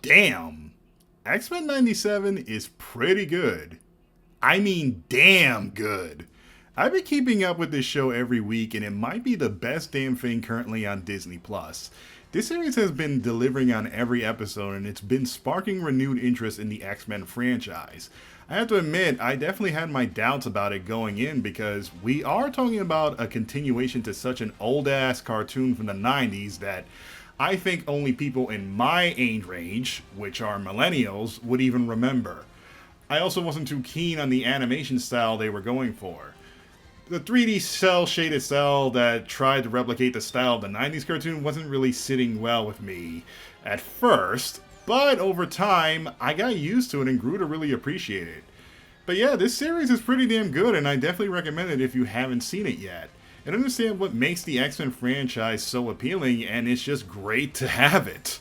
Damn, X-Men 97 is pretty good. I mean, damn good. I've been keeping up with this show every week, and it might be the best damn thing currently on Disney Plus. This series has been delivering on every episode, and it's been sparking renewed interest in the X-Men franchise. I have to admit, I definitely had my doubts about it going in because we are talking about a continuation to such an old-ass cartoon from the 90s that I think only people in my age range, which are millennials, would even remember. I also wasn't too keen on the animation style they were going for. The 3D cell shaded style that tried to replicate the style of the 90s cartoon wasn't really sitting well with me at first, but over time, I got used to it and grew to really appreciate it. But yeah, this series is pretty damn good, and I definitely recommend it if you haven't seen it yet. And understand what makes the X-Men franchise so appealing, and it's just great to have it.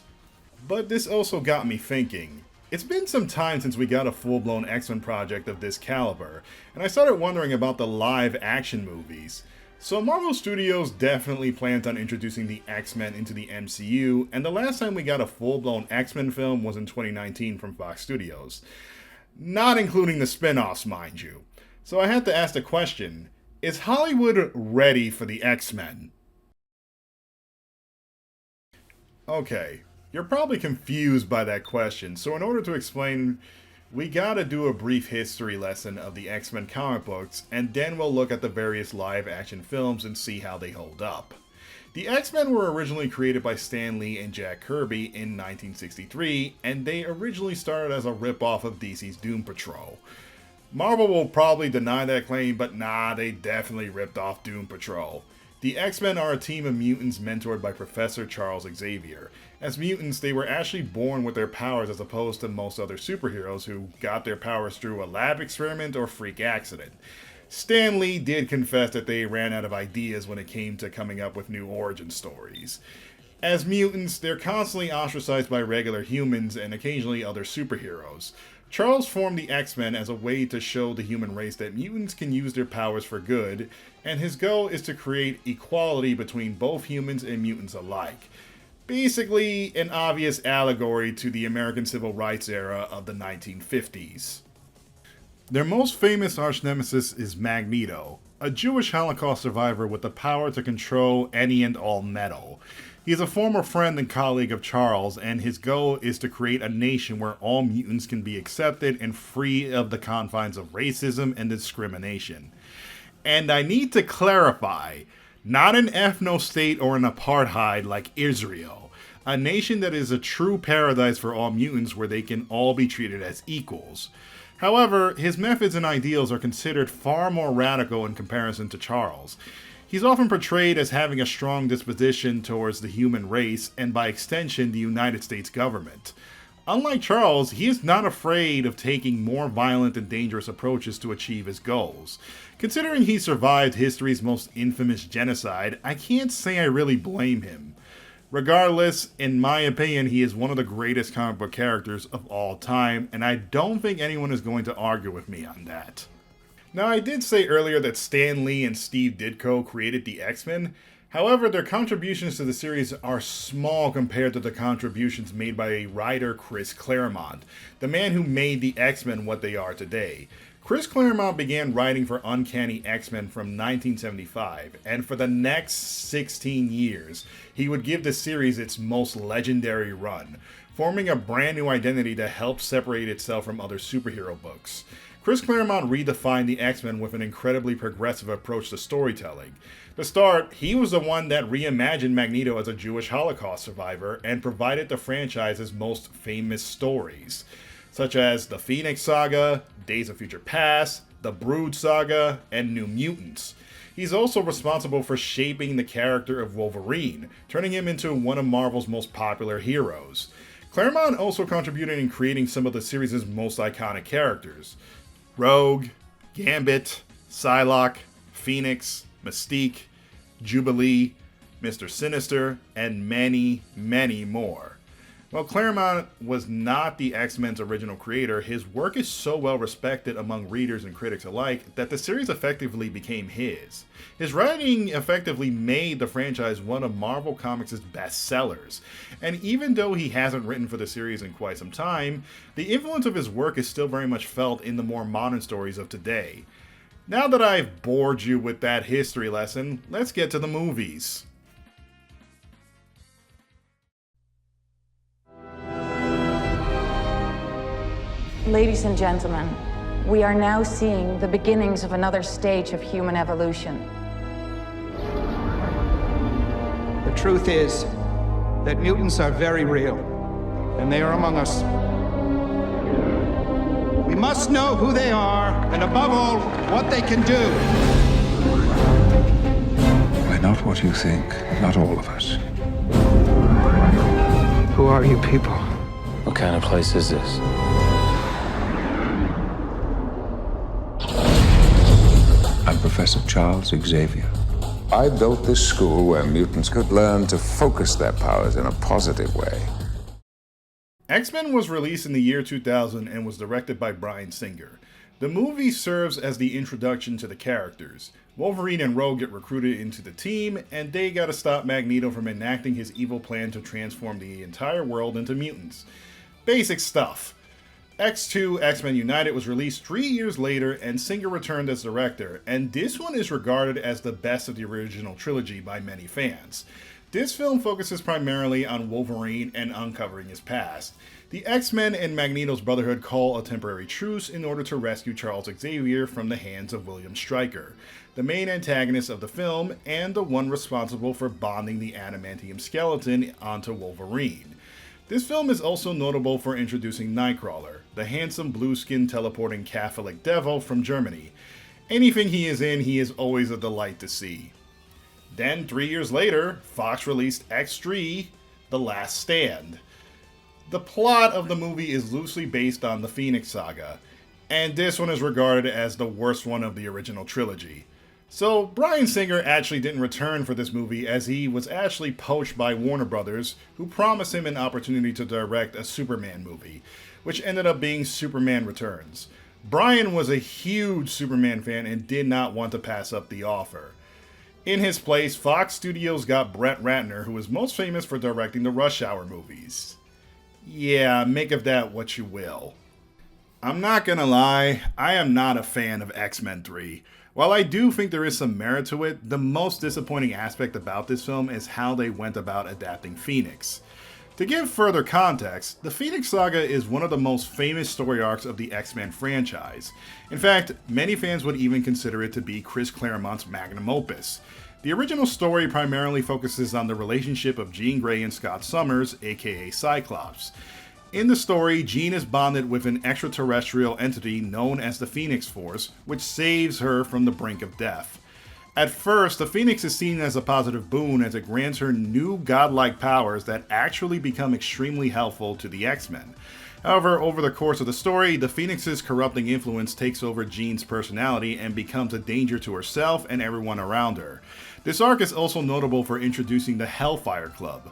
But this also got me thinking. It's been some time since we got a full-blown X-Men project of this caliber, and I started wondering about the live-action movies. So Marvel Studios definitely plans on introducing the X-Men into the MCU, and the last time we got a full-blown X-Men film was in 2019 from Fox Studios. Not including the spin-offs, mind you. So I had to ask the question, is Hollywood ready for the X-Men? Okay, you're probably confused by that question, so in order to explain, we gotta do a brief history lesson of the X-Men comic books, and then we'll look at the various live-action films and see how they hold up. The X-Men were originally created by Stan Lee and Jack Kirby in 1963, and they originally started as a rip-off of DC's Doom Patrol. Marvel will probably deny that claim, but nah, they definitely ripped off Doom Patrol. The X-Men are a team of mutants mentored by Professor Charles Xavier. As mutants, they were actually born with their powers as opposed to most other superheroes who got their powers through a lab experiment or freak accident. Stan Lee did confess that they ran out of ideas when it came to coming up with new origin stories. As mutants, they're constantly ostracized by regular humans and occasionally other superheroes. Charles formed the X-Men as a way to show the human race that mutants can use their powers for good, and his goal is to create equality between both humans and mutants alike. Basically, an obvious allegory to the American Civil Rights era of the 1950s. Their most famous arch-nemesis is Magneto, a Jewish Holocaust survivor with the power to control any and all metal. He is a former friend and colleague of Charles, and his goal is to create a nation where all mutants can be accepted and free of the confines of racism and discrimination. And I need to clarify, not an ethno-state or an apartheid like Israel, a nation that is a true paradise for all mutants where they can all be treated as equals. However, his methods and ideals are considered far more radical in comparison to Charles. He's often portrayed as having a strong disposition towards the human race and by extension the United States government. Unlike Charles, he is not afraid of taking more violent and dangerous approaches to achieve his goals. Considering he survived history's most infamous genocide, I can't say I really blame him. Regardless, in my opinion, he is one of the greatest comic book characters of all time, and I don't think anyone is going to argue with me on that. Now, I did say earlier that Stan Lee and Steve Ditko created the X-Men. However, their contributions to the series are small compared to the contributions made by writer Chris Claremont, the man who made the X-Men what they are today. Chris Claremont began writing for Uncanny X-Men from 1975, and for the next 16 years, he would give the series its most legendary run, forming a brand new identity that helped separate itself from other superhero books. Chris Claremont redefined the X-Men with an incredibly progressive approach to storytelling. To start, he was the one that reimagined Magneto as a Jewish Holocaust survivor and provided the franchise's most famous stories, such as the Phoenix Saga, Days of Future Past, the Brood Saga, and New Mutants. He's also responsible for shaping the character of Wolverine, turning him into one of Marvel's most popular heroes. Claremont also contributed in creating some of the series' most iconic characters: Rogue, Gambit, Psylocke, Phoenix, Mystique, Jubilee, Mr. Sinister, and many, many more. While Claremont was not the X-Men's original creator, his work is so well respected among readers and critics alike that the series effectively became his. His writing effectively made the franchise one of Marvel Comics' best sellers, and even though he hasn't written for the series in quite some time, the influence of his work is still very much felt in the more modern stories of today. Now that I've bored you with that history lesson, let's get to the movies. Ladies and gentlemen, we are now seeing the beginnings of another stage of human evolution. The truth is that mutants are very real, and they are among us. We must know who they are, and above all, what they can do. We're not what you think, not all of us. Who are you people? What kind of place is this? I'm Professor Charles Xavier. I built this school where mutants could learn to focus their powers in a positive way. X-Men was released in the year 2000 and was directed by Bryan Singer. The movie serves as the introduction to the characters. Wolverine and Rogue get recruited into the team, and they gotta stop Magneto from enacting his evil plan to transform the entire world into mutants. Basic stuff. X2 X-Men United was released 3 years later, and Singer returned as director, and this one is regarded as the best of the original trilogy by many fans. This film focuses primarily on Wolverine and uncovering his past. The X-Men and Magneto's Brotherhood call a temporary truce in order to rescue Charles Xavier from the hands of William Stryker, the main antagonist of the film and the one responsible for bonding the adamantium skeleton onto Wolverine. This film is also notable for introducing Nightcrawler, the handsome blue-skinned teleporting Catholic devil from Germany. Anything he is in, he is always a delight to see. Then, 3 years later, Fox released X3, The Last Stand. The plot of the movie is loosely based on the Phoenix Saga, and this one is regarded as the worst one of the original trilogy. So, Bryan Singer actually didn't return for this movie as he was actually poached by Warner Brothers, who promised him an opportunity to direct a Superman movie, which ended up being Superman Returns. Bryan was a huge Superman fan and did not want to pass up the offer. In his place, Fox Studios got Brett Ratner, who is most famous for directing the Rush Hour movies. Yeah, make of that what you will. I'm not gonna lie, I am not a fan of X-Men 3. While I do think there is some merit to it, the most disappointing aspect about this film is how they went about adapting Phoenix. To give further context, the Phoenix Saga is one of the most famous story arcs of the X-Men franchise. In fact, many fans would even consider it to be Chris Claremont's magnum opus. The original story primarily focuses on the relationship of Jean Grey and Scott Summers, aka Cyclops. In the story, Jean is bonded with an extraterrestrial entity known as the Phoenix Force, which saves her from the brink of death. At first, the Phoenix is seen as a positive boon as it grants her new godlike powers that actually become extremely helpful to the X-Men. However, over the course of the story, the Phoenix's corrupting influence takes over Jean's personality and becomes a danger to herself and everyone around her. This arc is also notable for introducing the Hellfire Club,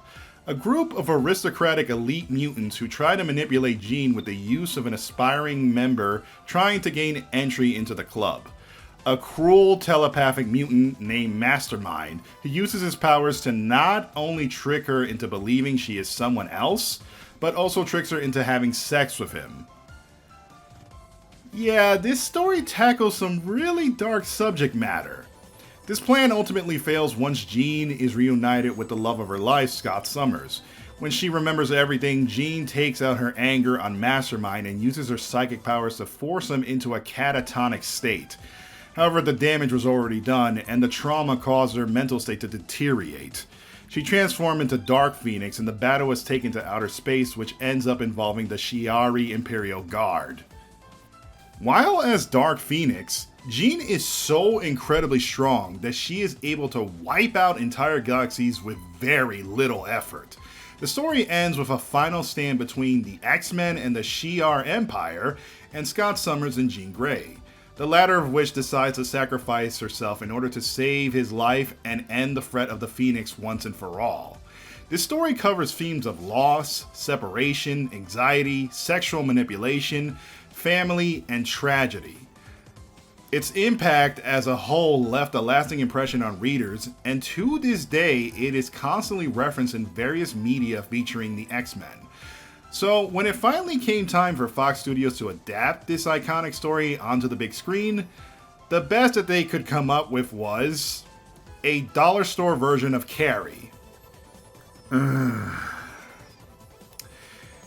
a group of aristocratic elite mutants who try to manipulate Jean with the use of an aspiring member trying to gain entry into the club. A cruel telepathic mutant named Mastermind who uses his powers to not only trick her into believing she is someone else, but also tricks her into having sex with him. Yeah, this story tackles some really dark subject matter. This plan ultimately fails once Jean is reunited with the love of her life, Scott Summers. When she remembers everything, Jean takes out her anger on Mastermind and uses her psychic powers to force him into a catatonic state. However, the damage was already done, and the trauma caused her mental state to deteriorate. She transformed into Dark Phoenix, and the battle is taken to outer space, which ends up involving the Shi'ari Imperial Guard. While as Dark Phoenix, Jean is so incredibly strong that she is able to wipe out entire galaxies with very little effort. The story ends with a final stand between the X-Men and the Shi'ar Empire, and Scott Summers and Jean Grey, the latter of which decides to sacrifice herself in order to save his life and end the threat of the Phoenix once and for all. This story covers themes of loss, separation, anxiety, sexual manipulation, family, and tragedy. Its impact as a whole left a lasting impression on readers, and to this day, it is constantly referenced in various media featuring the X-Men. So, when it finally came time for Fox Studios to adapt this iconic story onto the big screen, the best that they could come up with was a dollar store version of Carrie.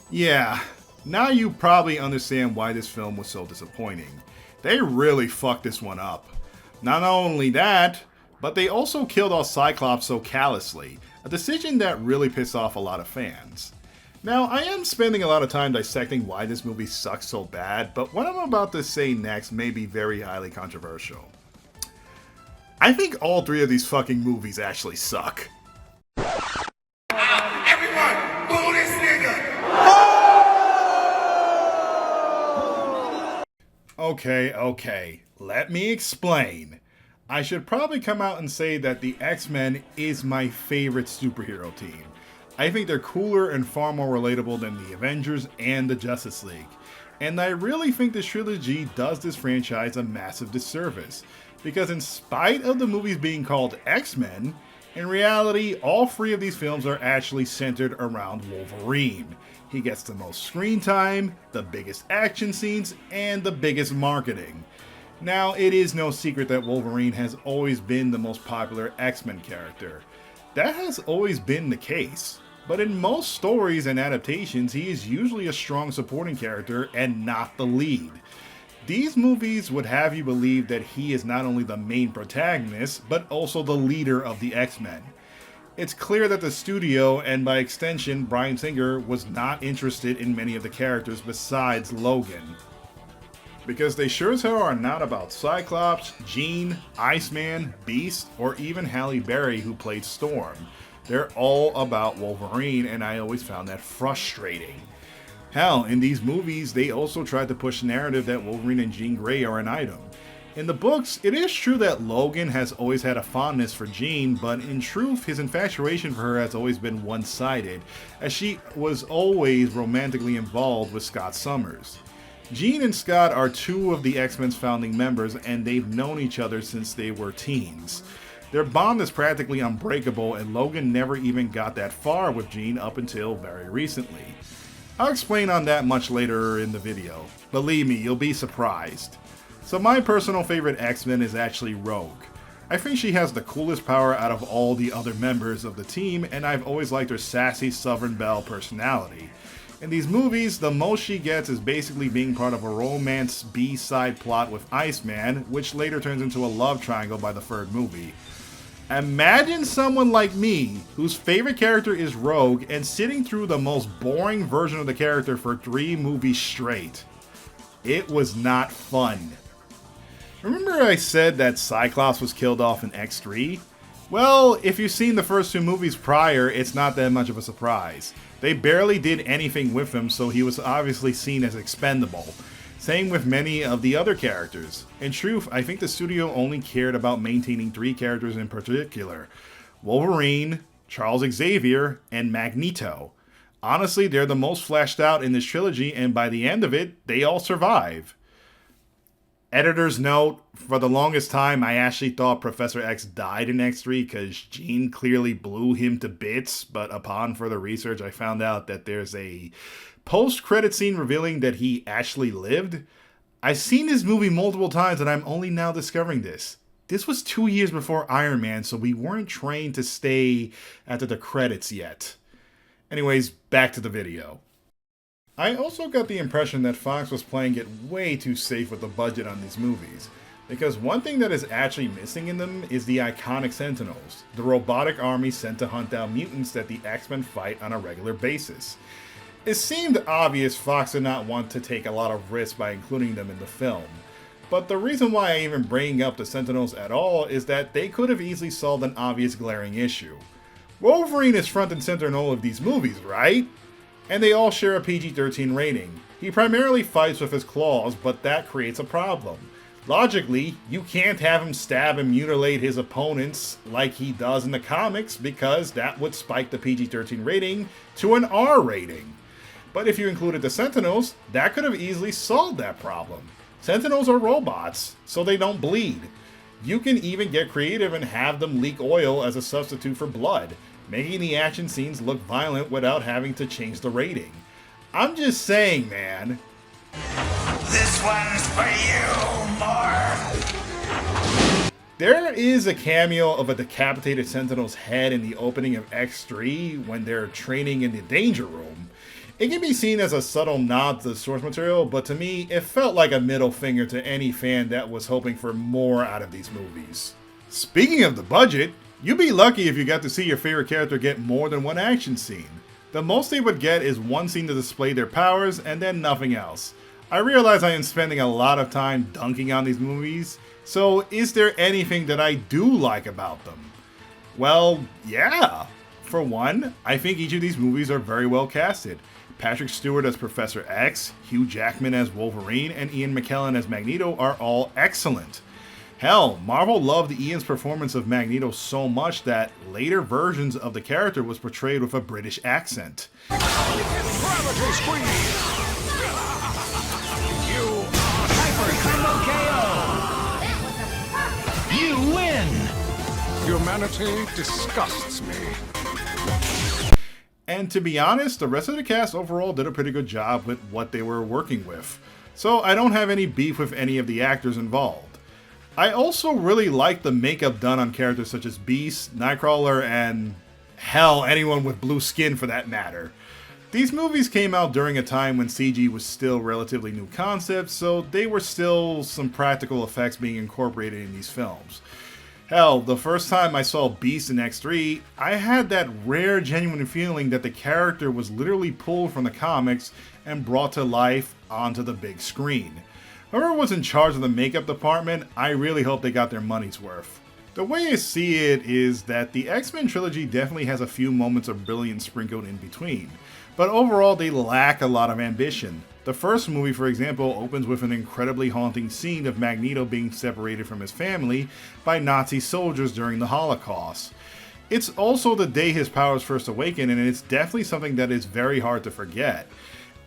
Yeah, now you probably understand why this film was so disappointing. They really fucked this one up. Not only that, but they also killed off Cyclops so callously, a decision that really pissed off a lot of fans. Now, I am spending a lot of time dissecting why this movie sucks so bad, but what I'm about to say next may be very highly controversial. I think all three of these fucking movies actually suck. Everyone, boo this nigga! Okay, let me explain. I should probably come out and say that the X-Men is my favorite superhero team. I think they're cooler and far more relatable than the Avengers and the Justice League. And I really think this trilogy does this franchise a massive disservice, because in spite of the movies being called X-Men, in reality, all three of these films are actually centered around Wolverine. He gets the most screen time, the biggest action scenes, and the biggest marketing. Now, it is no secret that Wolverine has always been the most popular X-Men character. That has always been the case, but in most stories and adaptations, he is usually a strong supporting character and not the lead. These movies would have you believe that he is not only the main protagonist, but also the leader of the X-Men. It's clear that the studio, and by extension Bryan Singer, was not interested in many of the characters besides Logan. Because they sure as hell are not about Cyclops, Jean, Iceman, Beast, or even Halle Berry, who played Storm. They're all about Wolverine, and I always found that frustrating. Hell, in these movies, they also tried to push the narrative that Wolverine and Jean Grey are an item. In the books, it is true that Logan has always had a fondness for Jean, but in truth, his infatuation for her has always been one-sided, as she was always romantically involved with Scott Summers. Jean and Scott are two of the X-Men's founding members, and they've known each other since they were teens. Their bond is practically unbreakable, and Logan never even got that far with Jean up until very recently. I'll explain on that much later in the video. Believe me, you'll be surprised. So my personal favorite X-Men is actually Rogue. I think she has the coolest power out of all the other members of the team, and I've always liked her sassy Southern Belle personality. In these movies, the most she gets is basically being part of a romance B-side plot with Iceman, which later turns into a love triangle by the third movie. Imagine someone like me, whose favorite character is Rogue, and sitting through the most boring version of the character for 3 movies straight. It was not fun. Remember I said that Cyclops was killed off in X3? Well, if you've seen the first 2 movies prior, it's not that much of a surprise. They barely did anything with him, so he was obviously seen as expendable. Same with many of the other characters. In truth, I think the studio only cared about maintaining 3 characters in particular: Wolverine, Charles Xavier, and Magneto. Honestly, they're the most fleshed out in this trilogy, and by the end of it, they all survive. Editor's note, for the longest time I actually thought Professor X died in X3 because Jean clearly blew him to bits, but upon further research I found out that there's a post-credit scene revealing that he actually lived. I've seen this movie multiple times and I'm only now discovering this. This was 2 years before Iron Man, so we weren't trained to stay after the credits yet. Anyways, back to the video. I also got the impression that Fox was playing it way too safe with the budget on these movies, because one thing that is actually missing in them is the iconic Sentinels, the robotic army sent to hunt down mutants that the X-Men fight on a regular basis. It seemed obvious Fox did not want to take a lot of risks by including them in the film, but the reason why I even bring up the Sentinels at all is that they could have easily solved an obvious glaring issue. Wolverine is front and center in all of these movies, right? And they all share a PG-13 rating. He primarily fights with his claws, but that creates a problem. Logically, you can't have him stab and mutilate his opponents like he does in the comics because that would spike the PG-13 rating to an R rating. But if you included the Sentinels, that could have easily solved that problem. Sentinels are robots, so they don't bleed. You can even get creative and have them leak oil as a substitute for blood, making the action scenes look violent without having to change the rating. I'm just saying, man. This one's for you, Marv. There is a cameo of a decapitated Sentinel's head in the opening of X3 when they're training in the Danger Room. It can be seen as a subtle nod to the source material, but to me, it felt like a middle finger to any fan that was hoping for more out of these movies. Speaking of the budget, you'd be lucky if you got to see your favorite character get more than one action scene. The most they would get is one scene to display their powers and then nothing else. I realize I am spending a lot of time dunking on these movies, so is there anything that I do like about them? Well, yeah. For one, I think each of these movies are very well casted. Patrick Stewart as Professor X, Hugh Jackman as Wolverine, and Ian McKellen as Magneto are all excellent. Hell, Marvel loved Ian's performance of Magneto so much that later versions of the character was portrayed with a British accent. You win! Humanity disgusts me. And to be honest, the rest of the cast overall did a pretty good job with what they were working with. So I don't have any beef with any of the actors involved. I also really like the makeup done on characters such as Beast, Nightcrawler, and hell, anyone with blue skin for that matter. These movies came out during a time when CG was still relatively new concepts, so they were still some practical effects being incorporated in these films. Hell, the first time I saw Beast in X3, I had that rare, genuine feeling that the character was literally pulled from the comics and brought to life onto the big screen. Whoever was in charge of the makeup department, I really hope they got their money's worth. The way I see it is that the X-Men trilogy definitely has a few moments of brilliance sprinkled in between, but overall they lack a lot of ambition. The first movie, for example, opens with an incredibly haunting scene of Magneto being separated from his family by Nazi soldiers during the Holocaust. It's also the day his powers first awaken, and it's definitely something that is very hard to forget,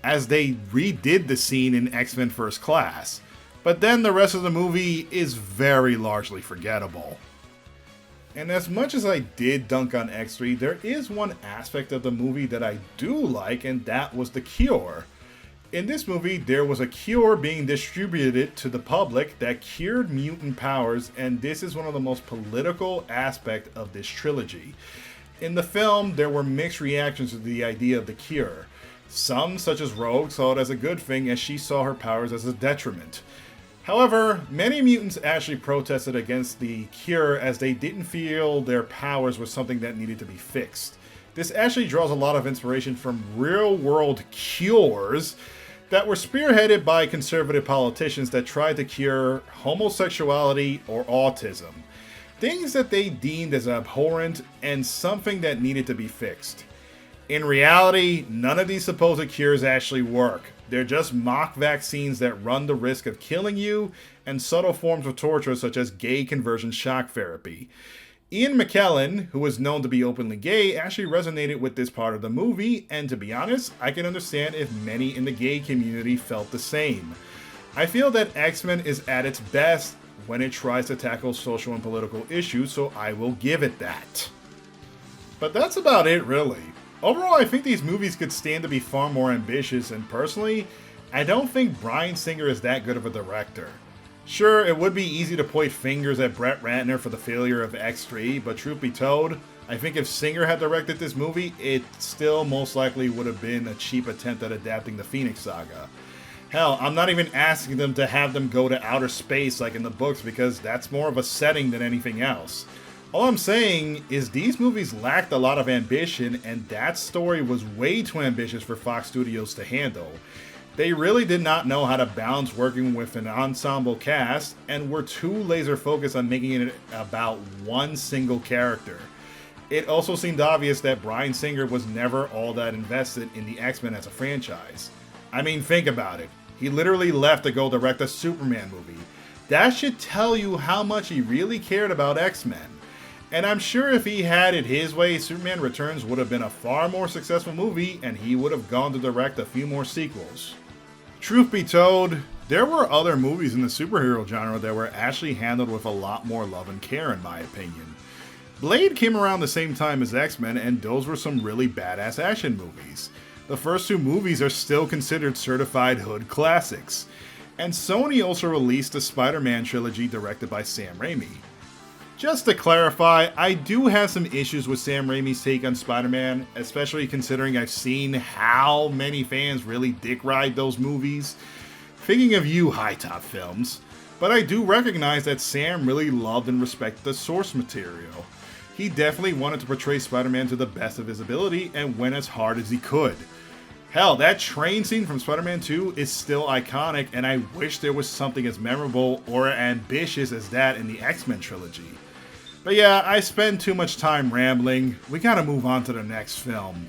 as they redid the scene in X-Men First Class. But then the rest of the movie is very largely forgettable. And as much as I did dunk on X3, there is one aspect of the movie that I do like, and that was the cure. In this movie, there was a cure being distributed to the public that cured mutant powers, and this is one of the most political aspects of this trilogy. In the film, there were mixed reactions to the idea of the cure. Some, such as Rogue, saw it as a good thing as she saw her powers as a detriment. However, many mutants actually protested against the cure as they didn't feel their powers were something that needed to be fixed. This actually draws a lot of inspiration from real-world cures that were spearheaded by conservative politicians that tried to cure homosexuality or autism. Things that they deemed as abhorrent and something that needed to be fixed. In reality, none of these supposed cures actually work. They're just mock vaccines that run the risk of killing you, and subtle forms of torture such as gay conversion shock therapy. Ian McKellen, who is known to be openly gay, actually resonated with this part of the movie, and to be honest, I can understand if many in the gay community felt the same. I feel that X-Men is at its best when it tries to tackle social and political issues, so I will give it that. But that's about it, really. Overall, I think these movies could stand to be far more ambitious, and personally, I don't think Bryan Singer is that good of a director. Sure, it would be easy to point fingers at Brett Ratner for the failure of X3, but truth be told, I think if Singer had directed this movie, it still most likely would have been a cheap attempt at adapting the Phoenix Saga. Hell, I'm not even asking them to have them go to outer space like in the books because that's more of a setting than anything else. All I'm saying is these movies lacked a lot of ambition, and that story was way too ambitious for Fox Studios to handle. They really did not know how to balance working with an ensemble cast, and were too laser focused on making it about one single character. It also seemed obvious that Bryan Singer was never all that invested in the X-Men as a franchise. I mean, think about it. He literally left to go direct a Superman movie. That should tell you how much he really cared about X-Men. And I'm sure if he had it his way, Superman Returns would have been a far more successful movie and he would have gone to direct a few more sequels. Truth be told, there were other movies in the superhero genre that were actually handled with a lot more love and care in my opinion. Blade came around the same time as X-Men and those were some really badass action movies. The first two movies are still considered certified hood classics. And Sony also released the Spider-Man trilogy directed by Sam Raimi. Just to clarify, I do have some issues with Sam Raimi's take on Spider-Man, especially considering I've seen how many fans really dick ride those movies. Thinking of you, High Top Films, but I do recognize that Sam really loved and respected the source material. He definitely wanted to portray Spider-Man to the best of his ability and went as hard as he could. Hell, that train scene from Spider-Man 2 is still iconic, and I wish there was something as memorable or ambitious as that in the X-Men trilogy. But yeah, I spend too much time rambling. We gotta move on to the next film.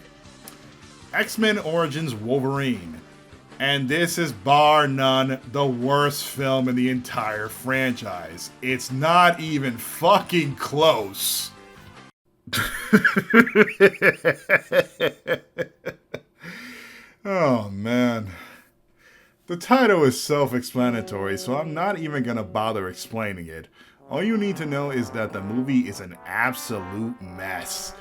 X-Men Origins Wolverine. And this is bar none the worst film in the entire franchise. It's not even fucking close. Oh man. The title is self-explanatory, so I'm not even gonna bother explaining it. All you need to know is that the movie is an absolute mess.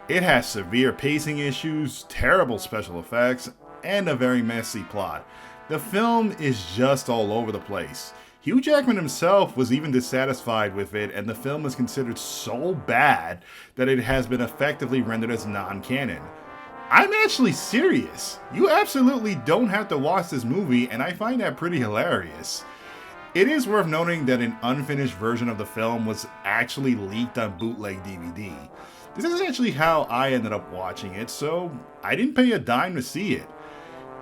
It has severe pacing issues, terrible special effects, and a very messy plot. The film is just all over the place. Hugh Jackman himself was even dissatisfied with it, and the film is considered so bad that it has been effectively rendered as non-canon. I'm actually serious. You absolutely don't have to watch this movie, and I find that pretty hilarious. It is worth noting that an unfinished version of the film was actually leaked on bootleg DVD. This is actually how I ended up watching it, so I didn't pay a dime to see it.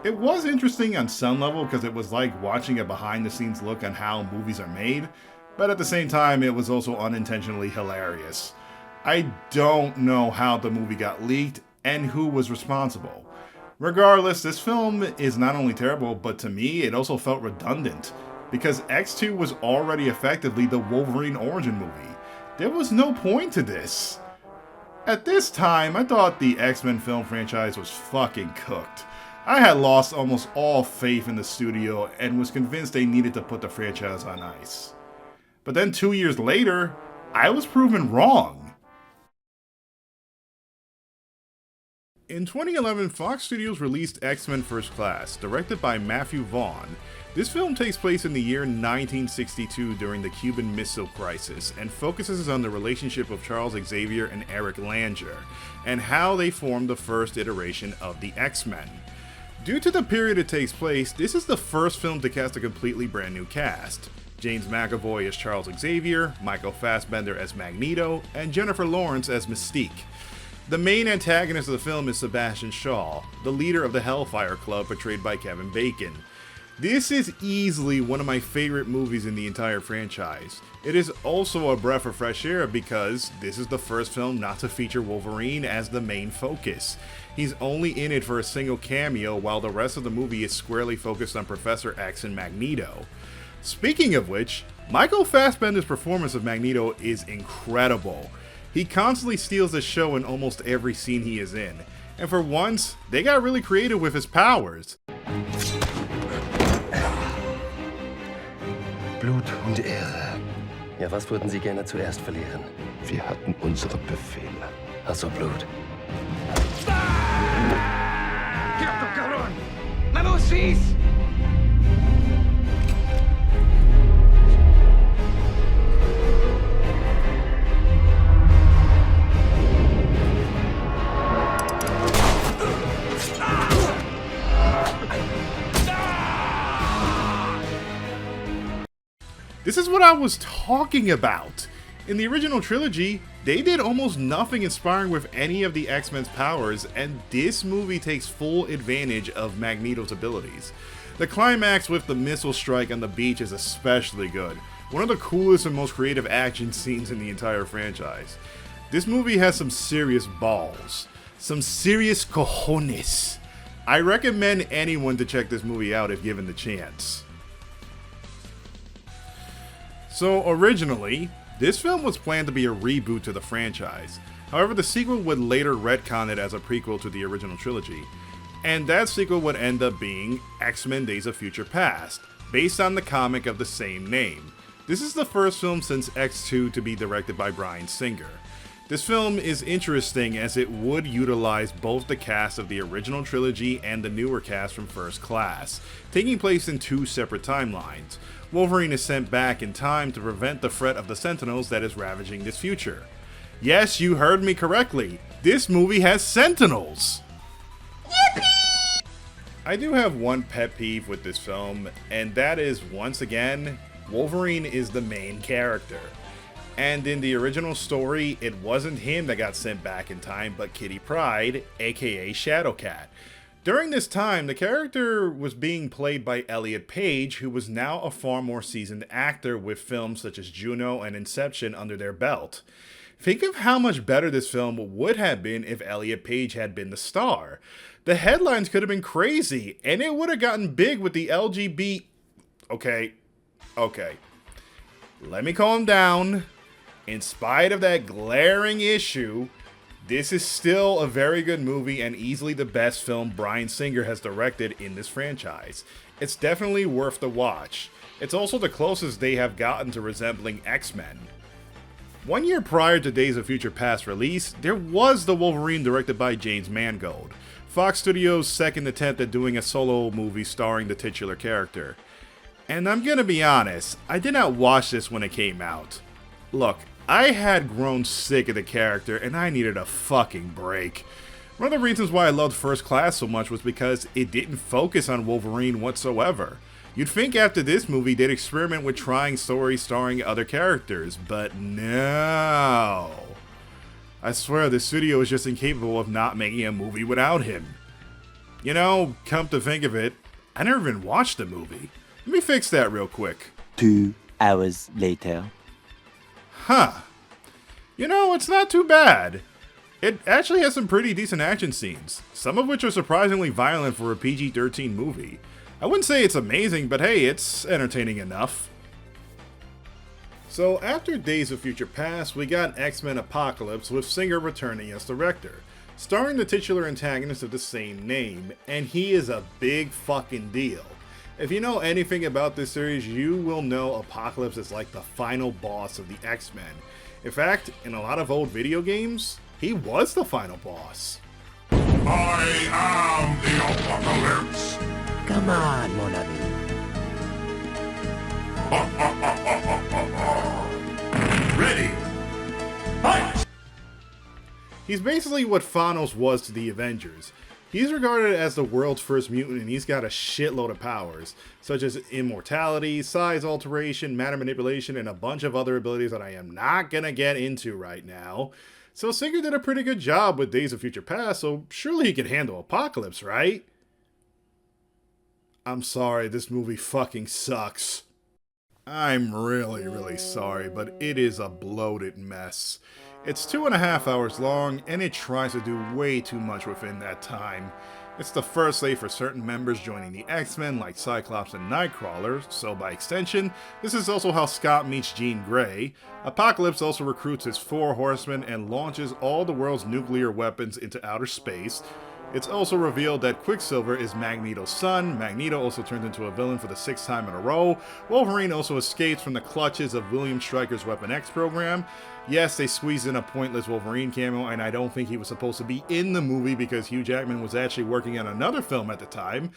It was interesting on some level because it was like watching a behind the scenes look on how movies are made, but at the same time it was also unintentionally hilarious. I don't know how the movie got leaked and who was responsible. Regardless, this film is not only terrible, but to me it also felt redundant, because X2 was already effectively the Wolverine origin movie. There was no point to this. At this time, I thought the X-Men film franchise was fucking cooked. I had lost almost all faith in the studio and was convinced they needed to put the franchise on ice. But then 2 years later, I was proven wrong. In 2011, Fox Studios released X-Men First Class, directed by Matthew Vaughn. This film takes place in the year 1962 during the Cuban Missile Crisis and focuses on the relationship of Charles Xavier and Eric Langer, and how they formed the first iteration of the X-Men. Due to the period it takes place, this is the first film to cast a completely brand new cast. James McAvoy as Charles Xavier, Michael Fassbender as Magneto, and Jennifer Lawrence as Mystique. The main antagonist of the film is Sebastian Shaw, the leader of the Hellfire Club portrayed by Kevin Bacon. This is easily one of my favorite movies in the entire franchise. It is also a breath of fresh air because this is the first film not to feature Wolverine as the main focus. He's only in it for a single cameo while the rest of the movie is squarely focused on Professor X and Magneto. Speaking of which, Michael Fassbender's performance of Magneto is incredible. He constantly steals the show in almost every scene he is in, and for once, they got really creative with his powers. Blut und Ehre. Ja, was würden Sie gerne zuerst verlieren? Wir hatten unsere Befehle. Also Blut. Quieto, cabrón! ¡Na los, schieß! This is what I was talking about. In the original trilogy, they did almost nothing inspiring with any of the X-Men's powers, and this movie takes full advantage of Magneto's abilities. The climax with the missile strike on the beach is especially good, one of the coolest and most creative action scenes in the entire franchise. This movie has some serious balls, some serious cojones. I recommend anyone to check this movie out if given the chance. So originally, this film was planned to be a reboot to the franchise. However, the sequel would later retcon it as a prequel to the original trilogy. And that sequel would end up being X-Men Days of Future Past, based on the comic of the same name. This is the first film since X2 to be directed by Bryan Singer. This film is interesting as it would utilize both the cast of the original trilogy and the newer cast from First Class, taking place in two separate timelines. Wolverine is sent back in time to prevent the threat of the Sentinels that is ravaging this future. Yes, you heard me correctly. This movie has Sentinels! Yippee! I do have one pet peeve with this film, and that is, once again, Wolverine is the main character. And in the original story, it wasn't him that got sent back in time, but Kitty Pryde, aka Shadowcat. During this time, the character was being played by Elliot Page, who was now a far more seasoned actor with films such as Juno and Inception under their belt. Think of how much better this film would have been if Elliot Page had been the star. The headlines could have been crazy, and it would have gotten big with the LGBT... Okay. Let me calm down. In spite of that glaring issue, this is still a very good movie and easily the best film Bryan Singer has directed in this franchise. It's definitely worth the watch. It's also the closest they have gotten to resembling X-Men. 1 year prior to Days of Future Past release, there was the Wolverine directed by James Mangold, Fox Studios' second attempt at doing a solo movie starring the titular character. And I'm gonna be honest, I did not watch this when it came out. Look, I had grown sick of the character and I needed a fucking break. One of the reasons why I loved First Class so much was because it didn't focus on Wolverine whatsoever. You'd think after this movie they'd experiment with trying stories starring other characters, but no. I swear the studio is just incapable of not making a movie without him. You know, come to think of it, I never even watched the movie. Let me fix that real quick. 2 hours later. Huh. You know, it's not too bad. It actually has some pretty decent action scenes, some of which are surprisingly violent for a PG-13 movie. I wouldn't say it's amazing, but hey, it's entertaining enough. So after Days of Future Past, we got X-Men Apocalypse with Singer returning as director, starring the titular antagonist of the same name, and he is a big fucking deal. If you know anything about this series, you will know Apocalypse is like the final boss of the X-Men. In fact, in a lot of old video games, he was the final boss. I am the Apocalypse! Come on, mon ami. Ready! Fight! He's basically what Thanos was to the Avengers. He's regarded as the world's first mutant and he's got a shitload of powers, such as immortality, size alteration, matter manipulation, and a bunch of other abilities that I am not gonna get into right now. So Singer did a pretty good job with Days of Future Past, so surely he could handle Apocalypse, right? I'm sorry, this movie fucking sucks. I'm really sorry, but it is a bloated mess. It's 2.5 hours long, and it tries to do way too much within that time. It's the first day for certain members joining the X-Men like Cyclops and Nightcrawler, so by extension, this is also how Scott meets Jean Grey. Apocalypse also recruits his 4 horsemen and launches all the world's nuclear weapons into outer space. It's also revealed that Quicksilver is Magneto's son. Magneto also turns into a villain for the 6th time in a row. Wolverine also escapes from the clutches of William Stryker's Weapon X program. Yes, they squeezed in a pointless Wolverine cameo, and I don't think he was supposed to be in the movie because Hugh Jackman was actually working on another film at the time.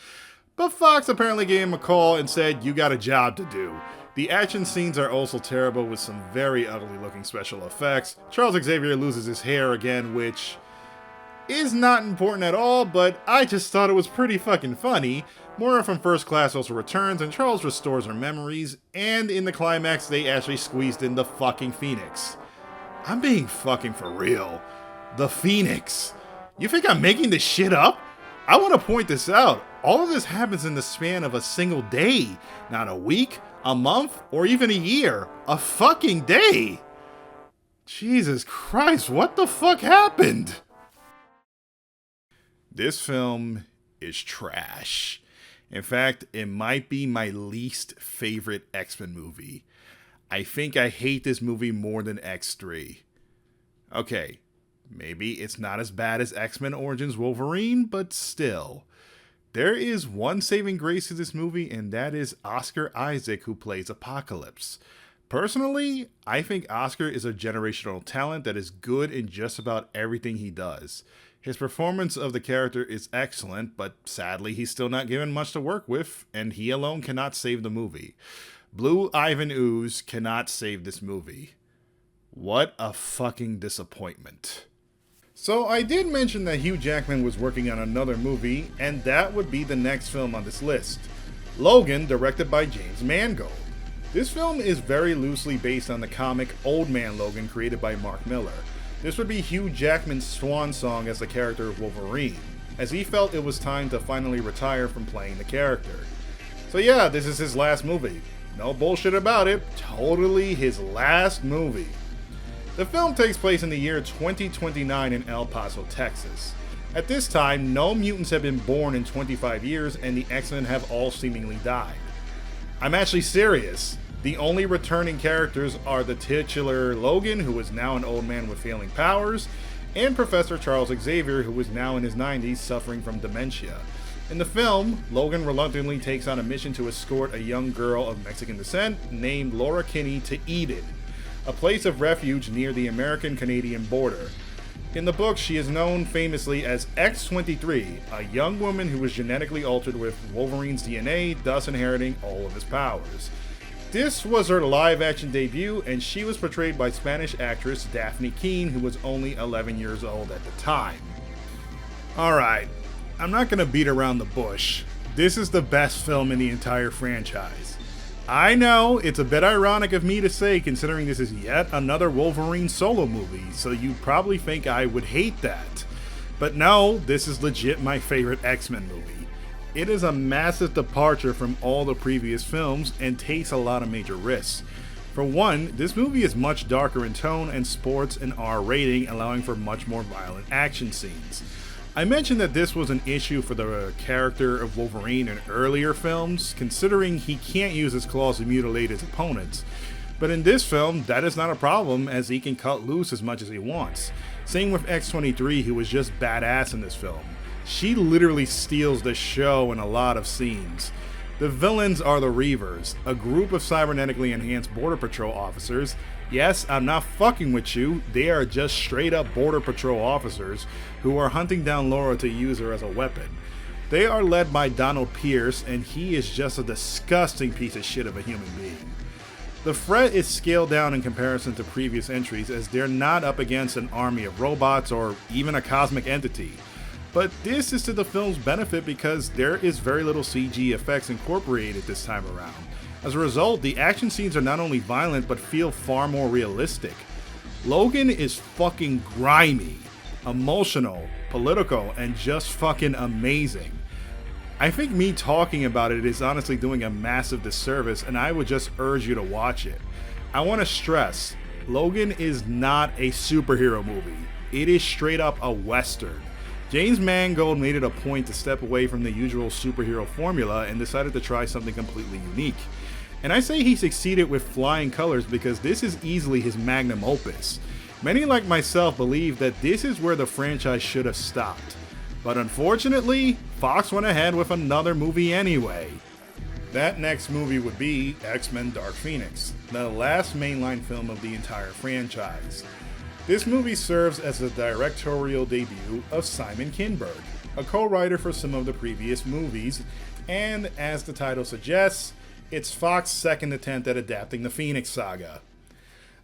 But Fox apparently gave him a call and said, "You got a job to do." The action scenes are also terrible with some very ugly looking special effects. Charles Xavier loses his hair again, which is not important at all, but I just thought it was pretty fucking funny. Moira from First Class also returns, and Charles restores her memories, and in the climax, they actually squeezed in the fucking Phoenix. I'm being fucking for real. The Phoenix. You think I'm making this shit up? I want to point this out. All of this happens in the span of a single day. Not a week, a month, or even a year. A fucking day. Jesus Christ, what the fuck happened? This film is trash. In fact, it might be my least favorite X-Men movie. I think I hate this movie more than X3. Okay, maybe it's not as bad as X-Men Origins Wolverine, but still. There is one saving grace to this movie, and that is Oscar Isaac, who plays Apocalypse. Personally, I think Oscar is a generational talent that is good in just about everything he does. His performance of the character is excellent, but sadly he's still not given much to work with, and he alone cannot save the movie. Blue Ivan Ooze cannot save this movie. What a fucking disappointment. So I did mention that Hugh Jackman was working on another movie, and that would be the next film on this list. Logan, directed by James Mangold. This film is very loosely based on the comic Old Man Logan created by Mark Miller. This would be Hugh Jackman's swan song as the character of Wolverine, as he felt it was time to finally retire from playing the character. So yeah, this is his last movie. No bullshit about it, totally his last movie. The film takes place in the year 2029 in El Paso, Texas. At this time, no mutants have been born in 25 years, and the X-Men have all seemingly died. I'm actually serious. The only returning characters are the titular Logan, who is now an old man with failing powers, and Professor Charles Xavier, who is now in his 90s suffering from dementia. In the film, Logan reluctantly takes on a mission to escort a young girl of Mexican descent named Laura Kinney to Eden, a place of refuge near the American-Canadian border. In the book, she is known famously as X-23, a young woman who was genetically altered with Wolverine's DNA, thus inheriting all of his powers. This was her live-action debut, and she was portrayed by Spanish actress Daphne Keane, who was only 11 years old at the time. Alright, I'm not gonna beat around the bush. This is the best film in the entire franchise. I know, it's a bit ironic of me to say, considering this is yet another Wolverine solo movie, so you'd probably think I would hate that. But no, this is legit my favorite X-Men movie. It is a massive departure from all the previous films and takes a lot of major risks. For one, this movie is much darker in tone and sports an R rating, allowing for much more violent action scenes. I mentioned that this was an issue for the character of Wolverine in earlier films, considering he can't use his claws to mutilate his opponents. But in this film, that is not a problem, as he can cut loose as much as he wants. Same with X-23, who was just badass in this film. She literally steals the show in a lot of scenes. The villains are the Reavers, a group of cybernetically enhanced Border Patrol officers. Yes, I'm not fucking with you, they are just straight up Border Patrol officers who are hunting down Laura to use her as a weapon. They are led by Donald Pierce, and he is just a disgusting piece of shit of a human being. The threat is scaled down in comparison to previous entries, as they're not up against an army of robots or even a cosmic entity. But this is to the film's benefit because there is very little CG effects incorporated this time around. As a result, the action scenes are not only violent but feel far more realistic. Logan is fucking grimy, emotional, political, and just fucking amazing. I think me talking about it is honestly doing a massive disservice, and I would just urge you to watch it. I want to stress, Logan is not a superhero movie. It is straight up a western. James Mangold made it a point to step away from the usual superhero formula and decided to try something completely unique. And I say he succeeded with flying colors because this is easily his magnum opus. Many like myself believe that this is where the franchise should have stopped. But unfortunately, Fox went ahead with another movie anyway. That next movie would be X-Men Dark Phoenix, the last mainline film of the entire franchise. This movie serves as the directorial debut of Simon Kinberg, a co-writer for some of the previous movies, and as the title suggests, it's Fox's second attempt at adapting the Phoenix Saga.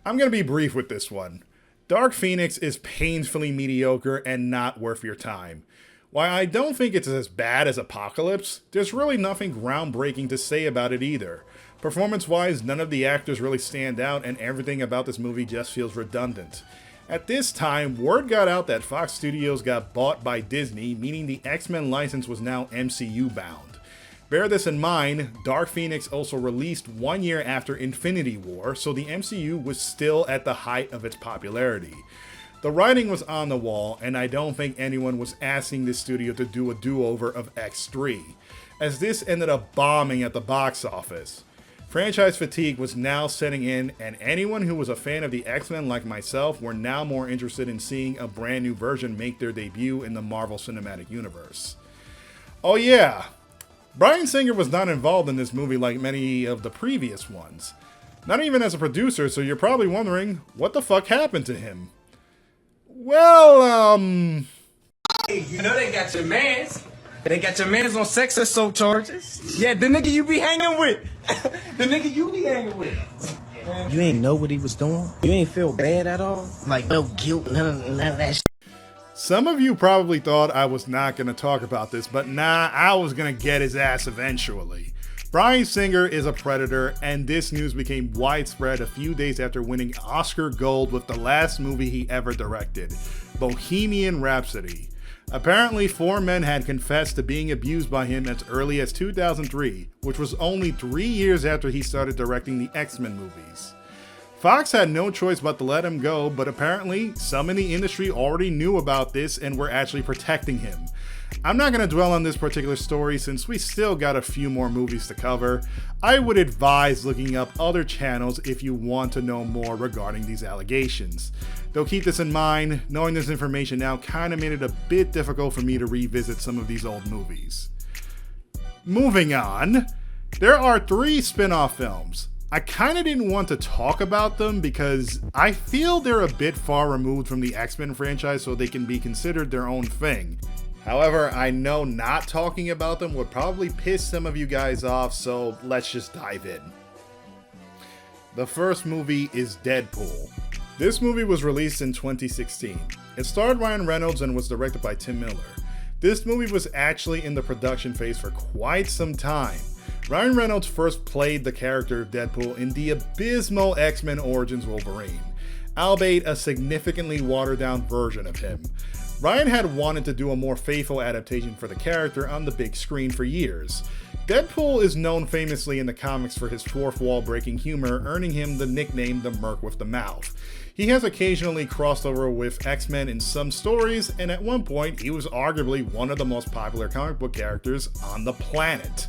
I'm going to be brief with this one. Dark Phoenix is painfully mediocre and not worth your time. While I don't think it's as bad as Apocalypse, there's really nothing groundbreaking to say about it either. Performance-wise, none of the actors really stand out, and everything about this movie just feels redundant. At this time, word got out that Fox Studios got bought by Disney, meaning the X-Men license was now MCU bound. Bear this in mind, Dark Phoenix also released 1 year after Infinity War, so the MCU was still at the height of its popularity. The writing was on the wall, and I don't think anyone was asking the studio to do a do-over of X3, as this ended up bombing at the box office. Franchise fatigue was now setting in, and anyone who was a fan of the X-Men like myself were now more interested in seeing a brand new version make their debut in the Marvel Cinematic Universe. Oh yeah, Bryan Singer was not involved in this movie like many of the previous ones. Not even as a producer, so you're probably wondering, what the fuck happened to him? Well, Hey, you know they got your mans. They got your mans on sex assault charges. Yeah, the nigga you be hanging with. The nigga you be hanging with. You ain't know what he was doing? You ain't feel bad at all? Like, no guilt, none of that shit. Some of you probably thought I was not going to talk about this, but nah, I was going to get his ass eventually. Bryan Singer is a predator, and this news became widespread a few days after winning Oscar Gold with the last movie he ever directed, Bohemian Rhapsody. Apparently, 4 men had confessed to being abused by him as early as 2003, which was only 3 years after he started directing the X-Men movies. Fox had no choice but to let him go, but apparently, some in the industry already knew about this and were actually protecting him. I'm not going to dwell on this particular story since we still got a few more movies to cover. I would advise looking up other channels if you want to know more regarding these allegations. Though keep this in mind, knowing this information now kind of made it a bit difficult for me to revisit some of these old movies. Moving on, there are 3 spin-off films. I kind of didn't want to talk about them because I feel they're a bit far removed from the X-Men franchise so they can be considered their own thing. However, I know not talking about them would probably piss some of you guys off, so let's just dive in. The first movie is Deadpool. This movie was released in 2016. It starred Ryan Reynolds and was directed by Tim Miller. This movie was actually in the production phase for quite some time. Ryan Reynolds first played the character of Deadpool in the abysmal X-Men Origins Wolverine, albeit a significantly watered-down version of him. Ryan had wanted to do a more faithful adaptation for the character on the big screen for years. Deadpool is known famously in the comics for his fourth wall breaking humor, earning him the nickname the Merc with the Mouth. He has occasionally crossed over with X-Men in some stories, and at one point he was arguably one of the most popular comic book characters on the planet.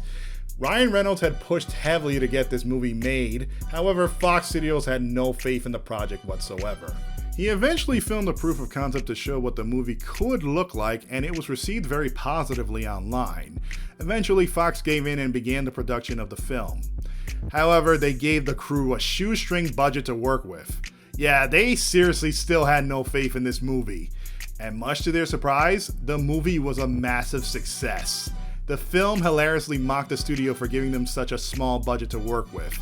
Ryan Reynolds had pushed heavily to get this movie made, however Fox Studios had no faith in the project whatsoever. He eventually filmed a proof of concept to show what the movie could look like, and it was received very positively online. Eventually, Fox gave in and began the production of the film. However, they gave the crew a shoestring budget to work with. Yeah, they seriously still had no faith in this movie. And much to their surprise, the movie was a massive success. The film hilariously mocked the studio for giving them such a small budget to work with.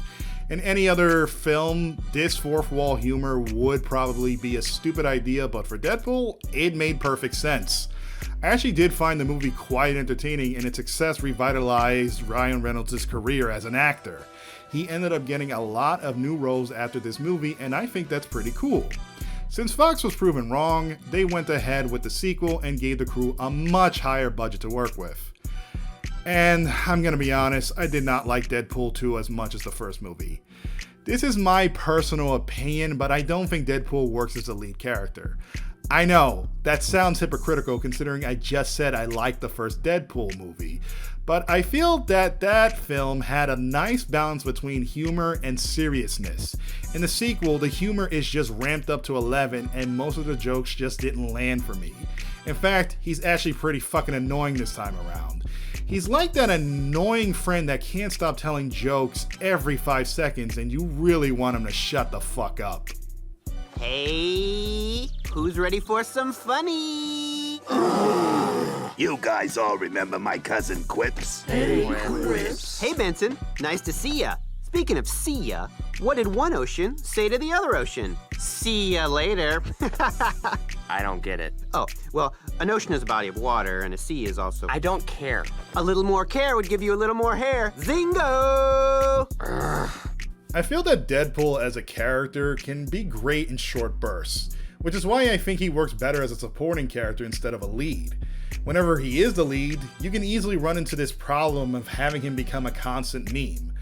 In any other film, this fourth wall humor would probably be a stupid idea, but for Deadpool, it made perfect sense. I actually did find the movie quite entertaining, and its success revitalized Ryan Reynolds' career as an actor. He ended up getting a lot of new roles after this movie, and I think that's pretty cool. Since Fox was proven wrong, they went ahead with the sequel and gave the crew a much higher budget to work with. And I'm gonna be honest, I did not like Deadpool 2 as much as the first movie. This is my personal opinion, but I don't think Deadpool works as a lead character. I know, that sounds hypocritical considering I just said I liked the first Deadpool movie, but I feel that that film had a nice balance between humor and seriousness. In the sequel, the humor is just ramped up to 11 and most of the jokes just didn't land for me. In fact, he's actually pretty fucking annoying this time around. He's like that annoying friend that can't stop telling jokes every 5 seconds and you really want him to shut the fuck up. Hey, who's ready for some funny? You guys all remember my cousin Quips? Hey, Quips. Hey, Benson. Nice to see ya. Speaking of see ya, what did one ocean say to the other ocean? See ya later. I don't get it. Oh, well, an ocean is a body of water, and a sea is also... I don't care. A little more care would give you a little more hair. Zingo! I feel that Deadpool as a character can be great in short bursts, which is why I think he works better as a supporting character instead of a lead. Whenever he is the lead, you can easily run into this problem of having him become a constant meme.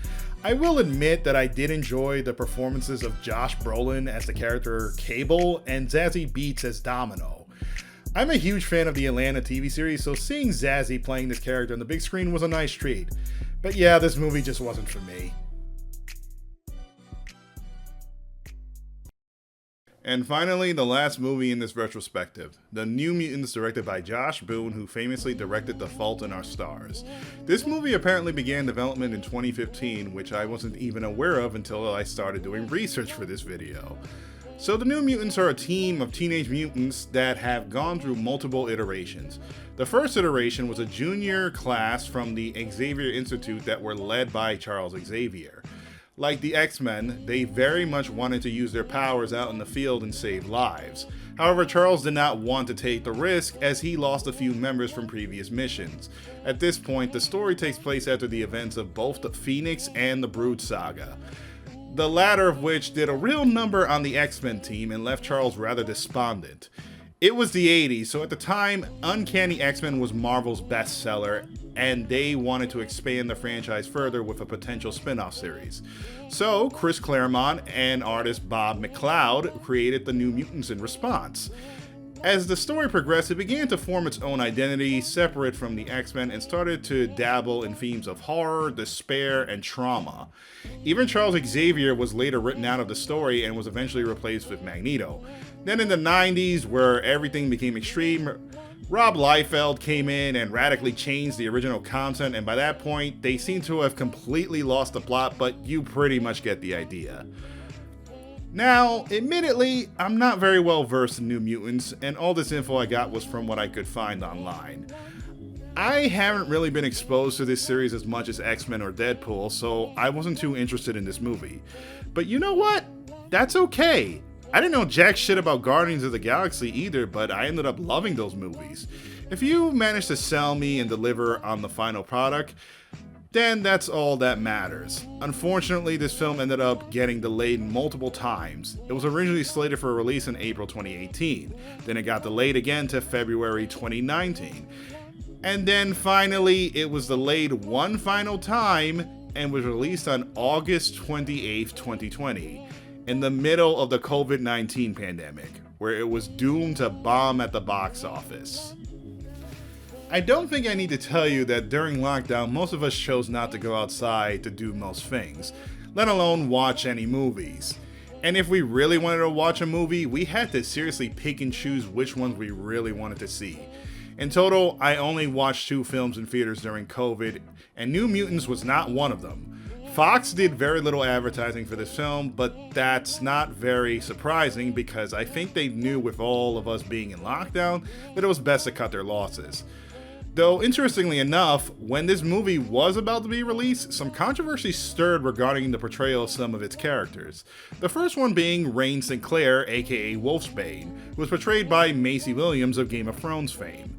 I will admit that I did enjoy the performances of Josh Brolin as the character Cable and Zazie Beetz as Domino. I'm a huge fan of the Atlanta TV series, so seeing Zazie playing this character on the big screen was a nice treat. But yeah, this movie just wasn't for me. And finally, the last movie in this retrospective, The New Mutants, directed by Josh Boone, who famously directed The Fault in Our Stars. This movie apparently began development in 2015, which I wasn't even aware of until I started doing research for this video. So the New Mutants are a team of teenage mutants that have gone through multiple iterations. The first iteration was a junior class from the Xavier Institute that were led by Charles Xavier. Like the X-Men, they very much wanted to use their powers out in the field and save lives. However, Charles did not want to take the risk as he lost a few members from previous missions. At this point, the story takes place after the events of both the Phoenix and the Brood saga, the latter of which did a real number on the X-Men team and left Charles rather despondent. It was the 80s, so at the time, Uncanny X-Men was Marvel's bestseller, and they wanted to expand the franchise further with a potential spin-off series. So, Chris Claremont and artist Bob McLeod created the New Mutants in response. As the story progressed, it began to form its own identity, separate from the X-Men, and started to dabble in themes of horror, despair, and trauma. Even Charles Xavier was later written out of the story and was eventually replaced with Magneto. Then in the 90s, where everything became extreme, Rob Liefeld came in and radically changed the original content, and by that point, they seem to have completely lost the plot, but you pretty much get the idea. Now, admittedly, I'm not very well versed in New Mutants, and all this info I got was from what I could find online. I haven't really been exposed to this series as much as X-Men or Deadpool, so I wasn't too interested in this movie. But you know what? That's okay. I didn't know jack shit about Guardians of the Galaxy either, but I ended up loving those movies. If you manage to sell me and deliver on the final product, then that's all that matters. Unfortunately, this film ended up getting delayed multiple times. It was originally slated for release in April 2018, then it got delayed again to February 2019. And then finally, it was delayed one final time and was released on August 28, 2020, in the middle of the COVID-19 pandemic, where it was doomed to bomb at the box office. I don't think I need to tell you that during lockdown, most of us chose not to go outside to do most things, let alone watch any movies. And if we really wanted to watch a movie, we had to seriously pick and choose which ones we really wanted to see. In total, I only watched 2 films in theaters during COVID, and New Mutants was not one of them. Fox did very little advertising for this film, but that's not very surprising because I think they knew with all of us being in lockdown that it was best to cut their losses. Though, interestingly enough, when this movie was about to be released, some controversy stirred regarding the portrayal of some of its characters. The first one being Rain Sinclair, aka Wolfsbane, who was portrayed by Maisie Williams of Game of Thrones fame.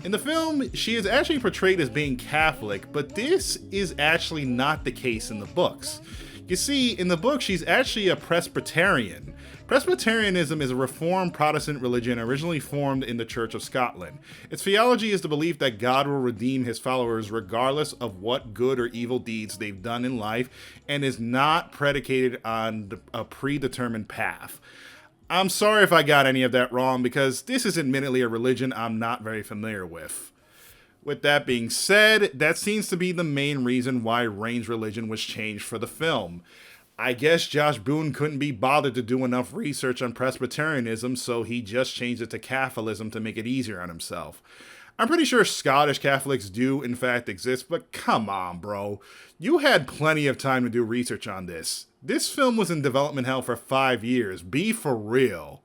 In the film, she is actually portrayed as being Catholic, but this is actually not the case in the books. You see, in the book, she's actually a Presbyterian. Presbyterianism is a Reformed Protestant religion originally formed in the Church of Scotland. Its theology is the belief that God will redeem his followers regardless of what good or evil deeds they've done in life, and is not predicated on a predetermined path. I'm sorry if I got any of that wrong, because this is admittedly a religion I'm not very familiar with. With that being said, that seems to be the main reason why Rain's religion was changed for the film. I guess Josh Boone couldn't be bothered to do enough research on Presbyterianism, so he just changed it to Catholicism to make it easier on himself. I'm pretty sure Scottish Catholics do in fact exist, but come on, bro. You had plenty of time to do research on this. This film was in development hell for 5 years. Be for real.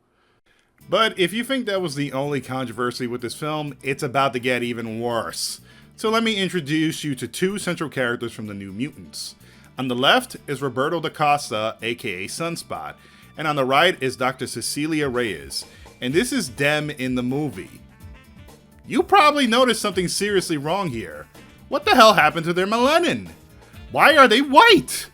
But if you think that was the only controversy with this film, it's about to get even worse. So let me introduce you to 2 central characters from the New Mutants. On the left is Roberto da Costa, aka Sunspot, and on the right is Dr. Cecilia Reyes, and this is them in the movie. You probably noticed something seriously wrong here. What the hell happened to their melanin? Why are they white?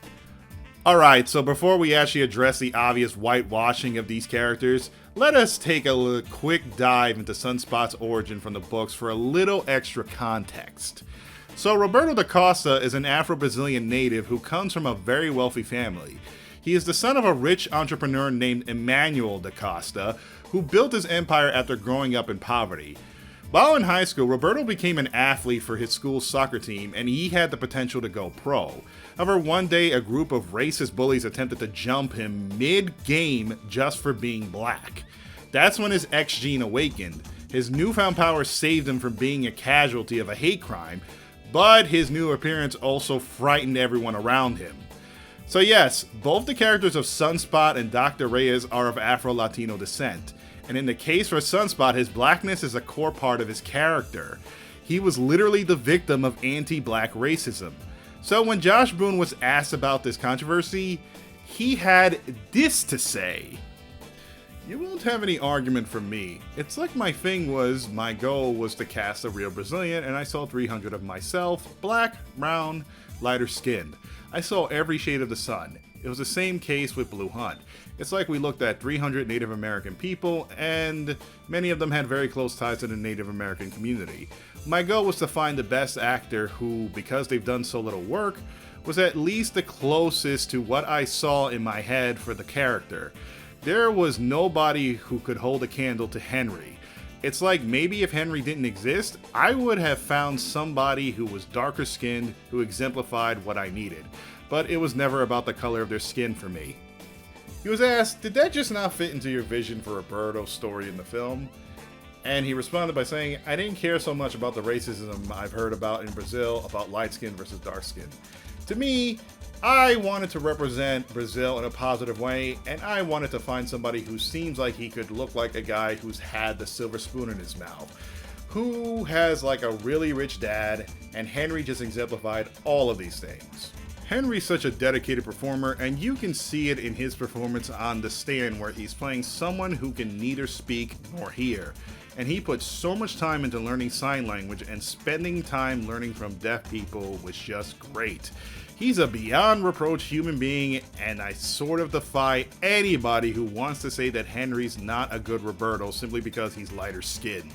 Alright, so before we actually address the obvious whitewashing of these characters, let us take a quick dive into Sunspot's origin from the books for a little extra context. So Roberto da Costa is an Afro-Brazilian native who comes from a very wealthy family. He is the son of a rich entrepreneur named Emmanuel da Costa, who built his empire after growing up in poverty. While in high school, Roberto became an athlete for his school's soccer team, and he had the potential to go pro. However, one day a group of racist bullies attempted to jump him mid-game just for being black. That's when his X gene awakened. His newfound power saved him from being a casualty of a hate crime, but his new appearance also frightened everyone around him. So yes, both the characters of Sunspot and Dr. Reyes are of Afro-Latino descent. And in the case for Sunspot, his blackness is a core part of his character. He was literally the victim of anti-black racism. So when Josh Boone was asked about this controversy, he had this to say. You won't have any argument from me. It's like my goal was to cast a real Brazilian, and I saw 300 of myself, black, brown, lighter skinned. I saw every shade of the sun. It was the same case with Blue Hunt. It's like we looked at 300 Native American people, and many of them had very close ties to the Native American community. My goal was to find the best actor who, because they've done so little work, was at least the closest to what I saw in my head for the character. There was nobody who could hold a candle to Henry. It's like maybe if Henry didn't exist, I would have found somebody who was darker skinned who exemplified what I needed. But it was never about the color of their skin for me. He was asked, did that just not fit into your vision for Roberto's story in the film? And he responded by saying, I didn't care so much about the racism I've heard about in Brazil about light skin versus dark skin. To me, I wanted to represent Brazil in a positive way, and I wanted to find somebody who seems like he could look like a guy who's had the silver spoon in his mouth, who has like a really rich dad, and Henry just exemplified all of these things. Henry's such a dedicated performer, and you can see it in his performance on The Stand, where he's playing someone who can neither speak nor hear. And he put so much time into learning sign language, and spending time learning from deaf people was just great. He's a beyond reproach human being, and I sort of defy anybody who wants to say that Henry's not a good Roberto simply because he's lighter skinned.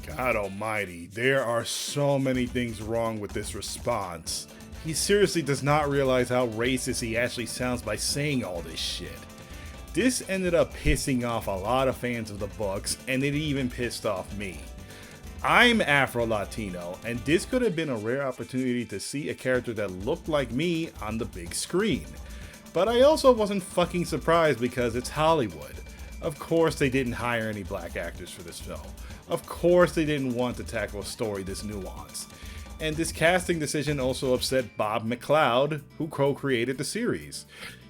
God almighty, there are so many things wrong with this response. He seriously does not realize how racist he actually sounds by saying all this shit. This ended up pissing off a lot of fans of the books, and it even pissed off me. I'm Afro-Latino, and this could have been a rare opportunity to see a character that looked like me on the big screen. But I also wasn't fucking surprised because it's Hollywood. Of course they didn't hire any black actors for this film. Of course they didn't want to tackle a story this nuanced. And this casting decision also upset Bob McLeod, who co-created the series.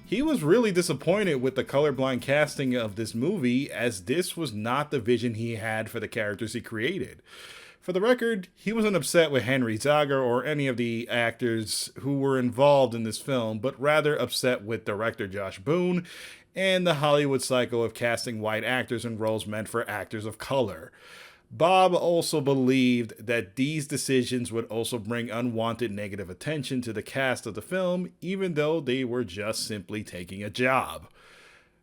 He was really disappointed with the colorblind casting of this movie, as this was not the vision he had for the characters he created. For the record, he wasn't upset with Henry Zaga or any of the actors who were involved in this film, but rather upset with director Josh Boone and the Hollywood cycle of casting white actors in roles meant for actors of color. Bob also believed that these decisions would also bring unwanted negative attention to the cast of the film, even though they were just simply taking a job.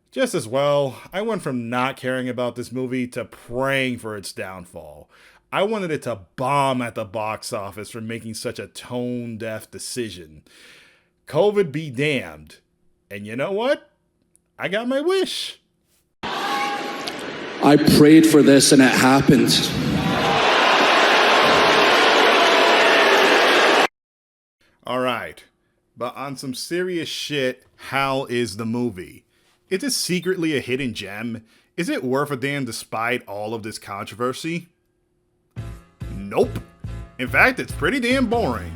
Just as well, I went from not caring about this movie to praying for its downfall. I wanted it to bomb at the box office for making such a tone-deaf decision. COVID be damned. And you know what? I got my wish. I prayed for this and it happened. Alright, but on some serious shit, how is the movie? Is it secretly a hidden gem? Is it worth a damn despite all of this controversy? Nope. In fact, it's pretty damn boring.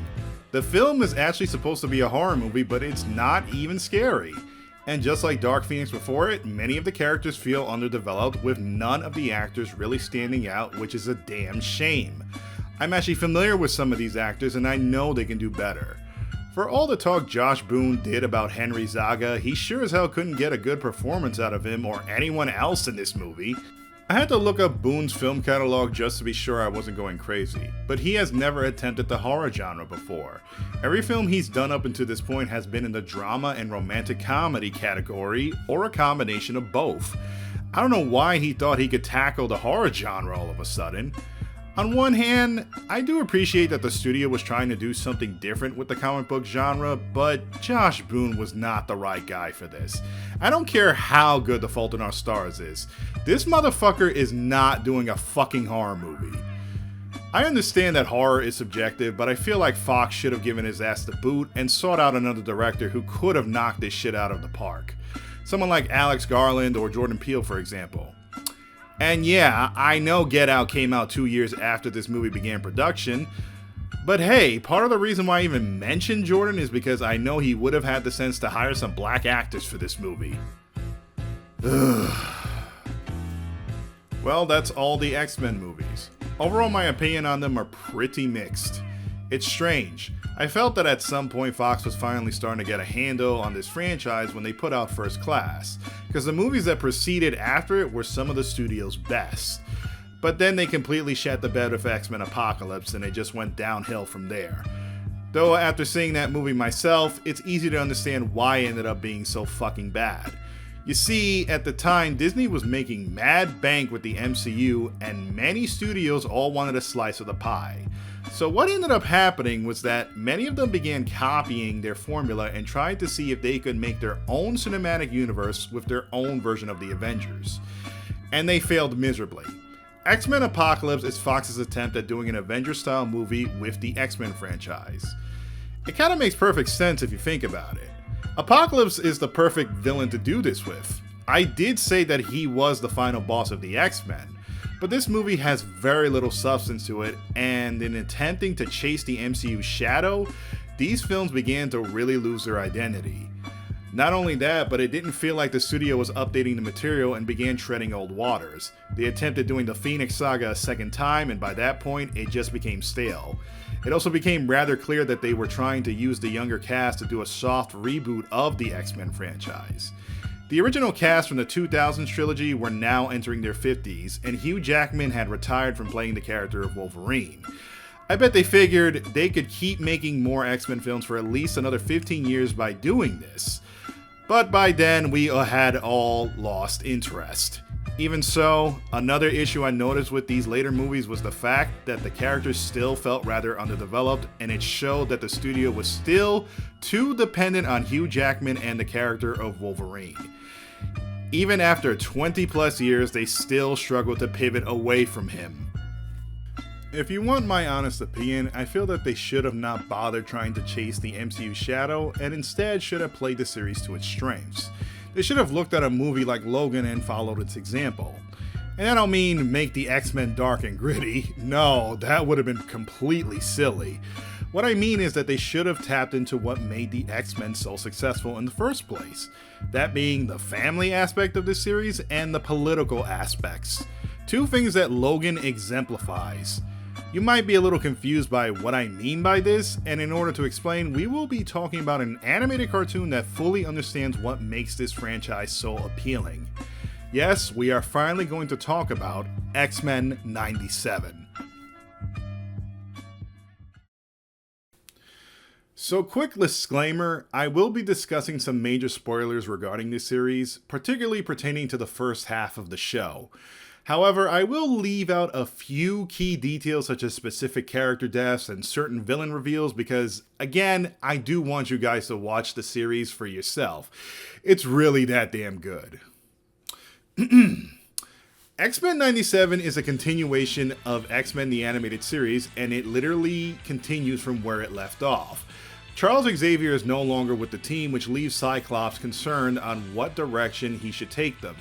The film is actually supposed to be a horror movie, but it's not even scary. And just like Dark Phoenix before it, many of the characters feel underdeveloped, with none of the actors really standing out, which is a damn shame. I'm actually familiar with some of these actors, and I know they can do better. For all the talk Josh Boone did about Henry Zaga, he sure as hell couldn't get a good performance out of him or anyone else in this movie. I had to look up Boone's film catalog just to be sure I wasn't going crazy, but he has never attempted the horror genre before. Every film he's done up until this point has been in the drama and romantic comedy category, or a combination of both. I don't know why he thought he could tackle the horror genre all of a sudden. On one hand, I do appreciate that the studio was trying to do something different with the comic book genre, but Josh Boone was not the right guy for this. I don't care how good The Fault in Our Stars is, this motherfucker is not doing a fucking horror movie. I understand that horror is subjective, but I feel like Fox should have given his ass the boot and sought out another director who could have knocked this shit out of the park. Someone like Alex Garland or Jordan Peele, for example. And yeah, I know Get Out came out 2 years after this movie began production, but hey, part of the reason why I even mentioned Jordan is because I know he would have had the sense to hire some black actors for this movie. Well, that's all the X-Men movies. Overall, my opinion on them are pretty mixed. It's strange. I felt that at some point Fox was finally starting to get a handle on this franchise when they put out First Class, because the movies that preceded after it were some of the studio's best. But then they completely shat the bed with X-Men Apocalypse and it just went downhill from there. Though after seeing that movie myself, it's easy to understand why it ended up being so fucking bad. You see, at the time, Disney was making mad bank with the MCU, and many studios all wanted a slice of the pie. So what ended up happening was that many of them began copying their formula and tried to see if they could make their own cinematic universe with their own version of the Avengers. And they failed miserably. X-Men Apocalypse is Fox's attempt at doing an Avengers-style movie with the X-Men franchise. It kind of makes perfect sense if you think about it. Apocalypse is the perfect villain to do this with. I did say that he was the final boss of the X-Men, but this movie has very little substance to it, and in attempting to chase the MCU's shadow, these films began to really lose their identity. Not only that, but it didn't feel like the studio was updating the material and began treading old waters. They attempted doing the Phoenix Saga a second time, and by that point, it just became stale. It also became rather clear that they were trying to use the younger cast to do a soft reboot of the X-Men franchise. The original cast from the 2000s trilogy were now entering their 50s, and Hugh Jackman had retired from playing the character of Wolverine. I bet they figured they could keep making more X-Men films for at least another 15 years by doing this. But by then, we had all lost interest. Even so, another issue I noticed with these later movies was the fact that the characters still felt rather underdeveloped, and it showed that the studio was still too dependent on Hugh Jackman and the character of Wolverine. Even after 20 plus years, they still struggled to pivot away from him. If you want my honest opinion, I feel that they should have not bothered trying to chase the MCU shadow and instead should have played the series to its strengths. They should have looked at a movie like Logan and followed its example. And I don't mean make the X-Men dark and gritty, no, that would have been completely silly. What I mean is that they should have tapped into what made the X-Men so successful in the first place. That being the family aspect of the series and the political aspects. Two things that Logan exemplifies. You might be a little confused by what I mean by this, and in order to explain, we will be talking about an animated cartoon that fully understands what makes this franchise so appealing. Yes, we are finally going to talk about X-Men 97. So quick disclaimer, I will be discussing some major spoilers regarding this series, particularly pertaining to the first half of the show. However, I will leave out a few key details such as specific character deaths and certain villain reveals because, again, I do want you guys to watch the series for yourself. It's really that damn good. X-Men 97 is a continuation of X-Men the Animated Series, and it literally continues from where it left off. Charles Xavier is no longer with the team, which leaves Cyclops concerned on what direction he should take them.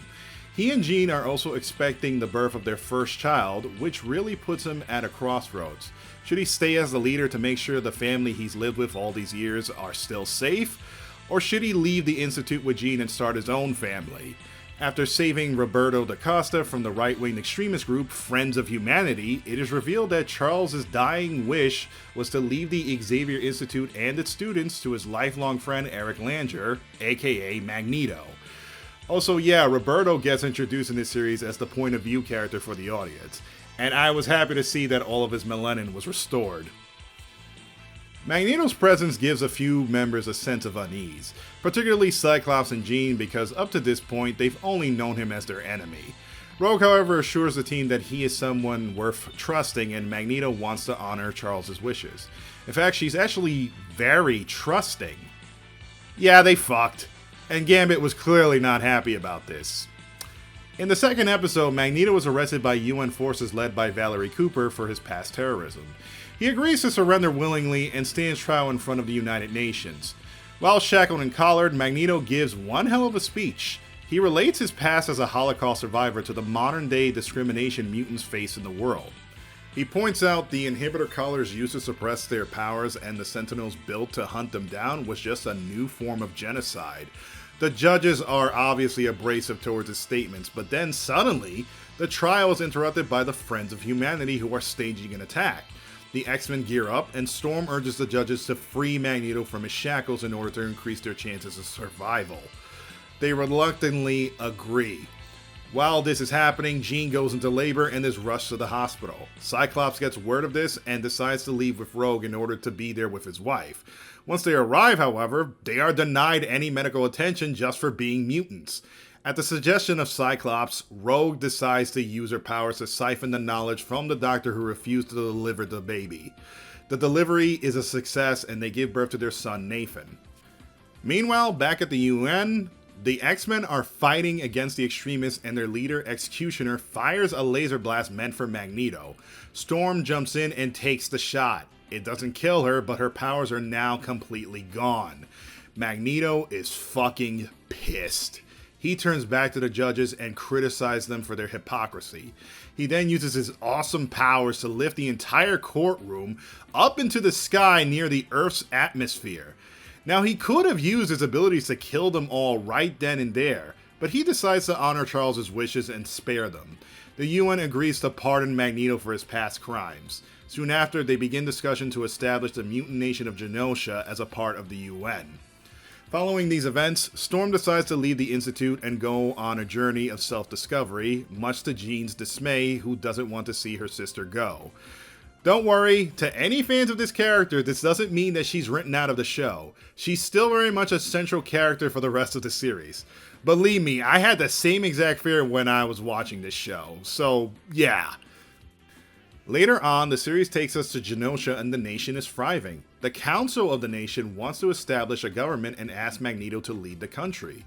He and Jean are also expecting the birth of their first child, which really puts him at a crossroads. Should he stay as the leader to make sure the family he's lived with all these years are still safe? Or should he leave the Institute with Jean and start his own family? After saving Roberto da Costa from the right-wing extremist group Friends of Humanity, it is revealed that Charles' dying wish was to leave the Xavier Institute and its students to his lifelong friend Eric Langer, aka Magneto. Also, yeah, Roberto gets introduced in this series as the point of view character for the audience, and I was happy to see that all of his melanin was restored. Magneto's presence gives a few members a sense of unease, particularly Cyclops and Jean because up to this point they've only known him as their enemy. Rogue, however, assures the team that he is someone worth trusting, and Magneto wants to honor Charles' wishes. In fact, she's actually very trusting. Yeah, they fucked, and Gambit was clearly not happy about this. In the second episode, Magneto was arrested by UN forces led by Valerie Cooper for his past terrorism. He agrees to surrender willingly and stands trial in front of the United Nations. While shackled and collared, Magneto gives one hell of a speech. He relates his past as a Holocaust survivor to the modern-day discrimination mutants face in the world. He points out the inhibitor collars used to suppress their powers and the Sentinels built to hunt them down was just a new form of genocide. The judges are obviously abrasive towards his statements, but then suddenly, the trial is interrupted by the Friends of Humanity who are staging an attack. The X-Men gear up, and Storm urges the judges to free Magneto from his shackles in order to increase their chances of survival. They reluctantly agree. While this is happening, Jean goes into labor and is rushed to the hospital. Cyclops gets word of this and decides to leave with Rogue in order to be there with his wife. Once they arrive, however, they are denied any medical attention just for being mutants. At the suggestion of Cyclops, Rogue decides to use her powers to siphon the knowledge from the doctor who refused to deliver the baby. The delivery is a success and they give birth to their son Nathan. Meanwhile, back at the UN, the X-Men are fighting against the extremists and their leader, Executioner, fires a laser blast meant for Magneto. Storm jumps in and takes the shot. It doesn't kill her, but her powers are now completely gone. Magneto is fucking pissed. He turns back to the judges and criticizes them for their hypocrisy. He then uses his awesome powers to lift the entire courtroom up into the sky near the Earth's atmosphere. Now, he could have used his abilities to kill them all right then and there, but he decides to honor Charles' wishes and spare them. The UN agrees to pardon Magneto for his past crimes. Soon after, they begin discussion to establish the mutant nation of Genosha as a part of the UN. Following these events, Storm decides to leave the Institute and go on a journey of self-discovery, much to Jean's dismay, who doesn't want to see her sister go. Don't worry, to any fans of this character, this doesn't mean that she's written out of the show. She's still very much a central character for the rest of the series. Believe me, I had the same exact fear when I was watching this show, so yeah. Later on, the series takes us to Genosha and the nation is thriving. The Council of the Nation wants to establish a government and asks Magneto to lead the country.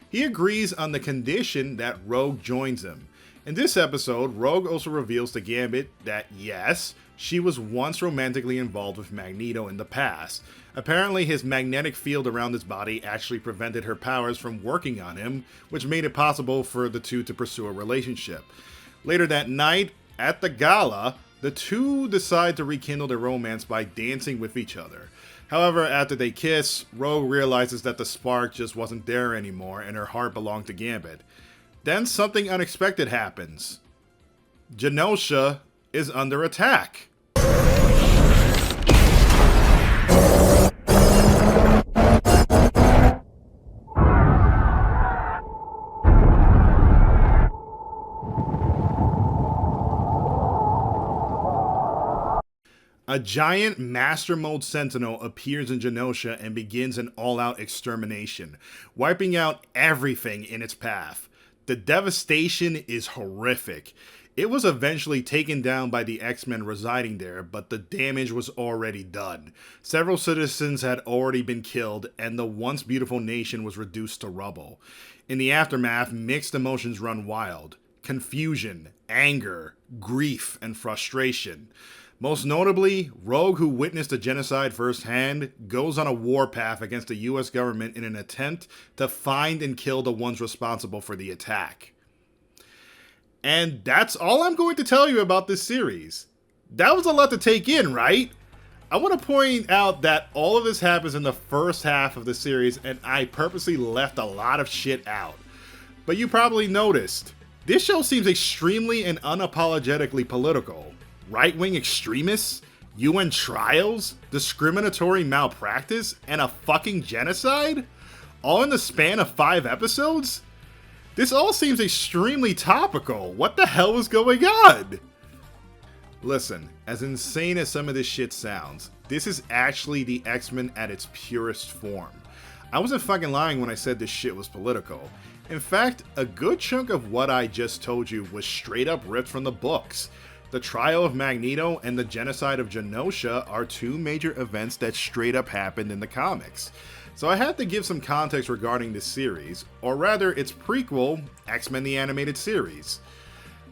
He agrees on the condition that Rogue joins him. In this episode, Rogue also reveals to Gambit that yes, she was once romantically involved with Magneto in the past. Apparently his magnetic field around his body actually prevented her powers from working on him, which made it possible for the two to pursue a relationship. Later that night, at the gala, the two decide to rekindle their romance by dancing with each other. However, after they kiss, Rogue realizes that the spark just wasn't there anymore and her heart belonged to Gambit. Then something unexpected happens. Genosha is under attack. A giant Master Mode Sentinel appears in Genosha and begins an all-out extermination, wiping out everything in its path. The devastation is horrific. It was eventually taken down by the X-Men residing there, but the damage was already done. Several citizens had already been killed, and the once beautiful nation was reduced to rubble. In the aftermath, mixed emotions run wild. Confusion, anger, grief, and frustration. Most notably, Rogue, who witnessed the genocide firsthand, goes on a warpath against the US government in an attempt to find and kill the ones responsible for the attack. And that's all I'm going to tell you about this series. That was a lot to take in, right? I want to point out that all of this happens in the first half of the series, and I purposely left a lot of shit out. But you probably noticed, this show seems extremely and unapologetically political. Right-wing extremists, UN trials, discriminatory malpractice, and a fucking genocide? All in the span of 5 episodes? This all seems extremely topical. What the hell is going on? Listen, as insane as some of this shit sounds, this is actually the X-Men at its purest form. I wasn't fucking lying when I said this shit was political. In fact, a good chunk of what I just told you was straight up ripped from the books. The trial of Magneto and the genocide of Genosha are two major events that straight up happened in the comics. So I had to give some context regarding this series, or rather its prequel, X-Men the Animated Series.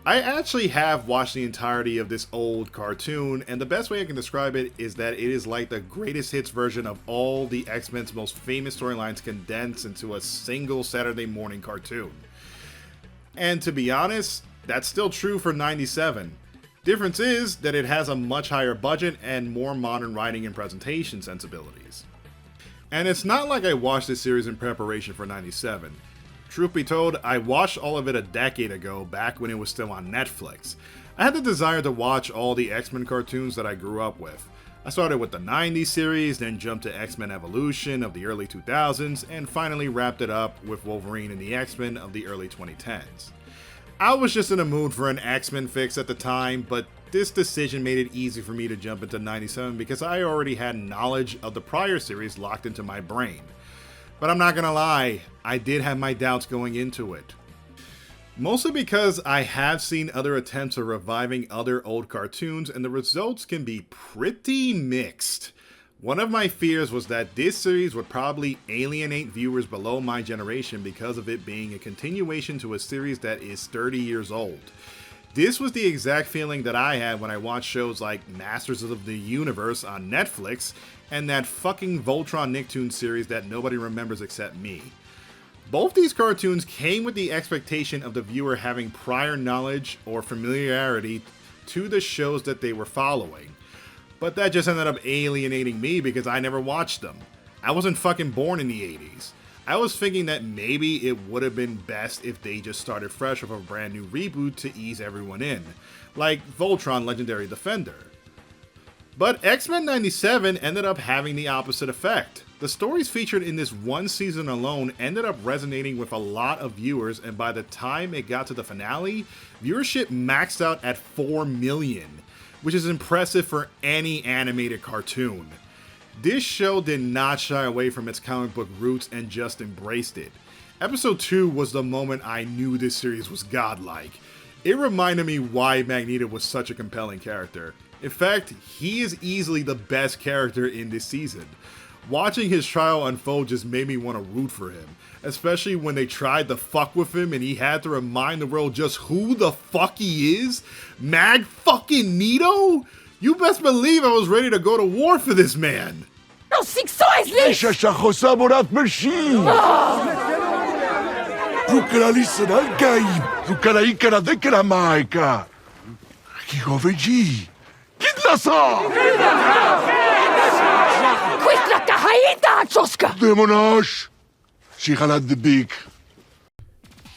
I actually have watched the entirety of this old cartoon, and the best way I can describe it is that it is like the greatest hits version of all the X-Men's most famous storylines condensed into a single Saturday morning cartoon. And to be honest, that's still true for 97. Difference is that it has a much higher budget and more modern writing and presentation sensibilities. And it's not like I watched this series in preparation for 97. Truth be told, I watched all of it a decade ago, back when it was still on Netflix. I had the desire to watch all the X-Men cartoons that I grew up with. I started with the 90s series, then jumped to X-Men Evolution of the early 2000s, and finally wrapped it up with Wolverine and the X-Men of the early 2010s. I was just in a mood for an X-Men fix at the time, but this decision made it easy for me to jump into 97 because I already had knowledge of the prior series locked into my brain. But I'm not gonna lie, I did have my doubts going into it. Mostly because I have seen other attempts of reviving other old cartoons and the results can be pretty mixed. One of my fears was that this series would probably alienate viewers below my generation because of it being a continuation to a series that is 30 years old. This was the exact feeling that I had when I watched shows like Masters of the Universe on Netflix and that fucking Voltron Nicktoons series that nobody remembers except me. Both these cartoons came with the expectation of the viewer having prior knowledge or familiarity to the shows that they were following. But that just ended up alienating me because I never watched them. I wasn't fucking born in the 80s. I was thinking that maybe it would have been best if they just started fresh with a brand new reboot to ease everyone in, like Voltron Legendary Defender. But X-Men 97 ended up having the opposite effect. The stories featured in this one season alone ended up resonating with a lot of viewers, and by the time it got to the finale, viewership maxed out at 4 million, which is impressive for any animated cartoon. This show did not shy away from its comic book roots and just embraced it. Episode 2 was the moment I knew this series was godlike. It reminded me why Magneto was such a compelling character. In fact, he is easily the best character in this season. Watching his trial unfold just made me want to root for him, especially when they tried to fuck with him and he had to remind the world just who the fuck he is. Mag fucking Nito? You best believe I was ready to go to war for this man. Não sigo só as شخصابرات مرشين Rukara lisan al-gaib Rukara ikara dekara maika Kigoveji Kidlasa Quit la haida, Joska! Demonash Shihalad the big.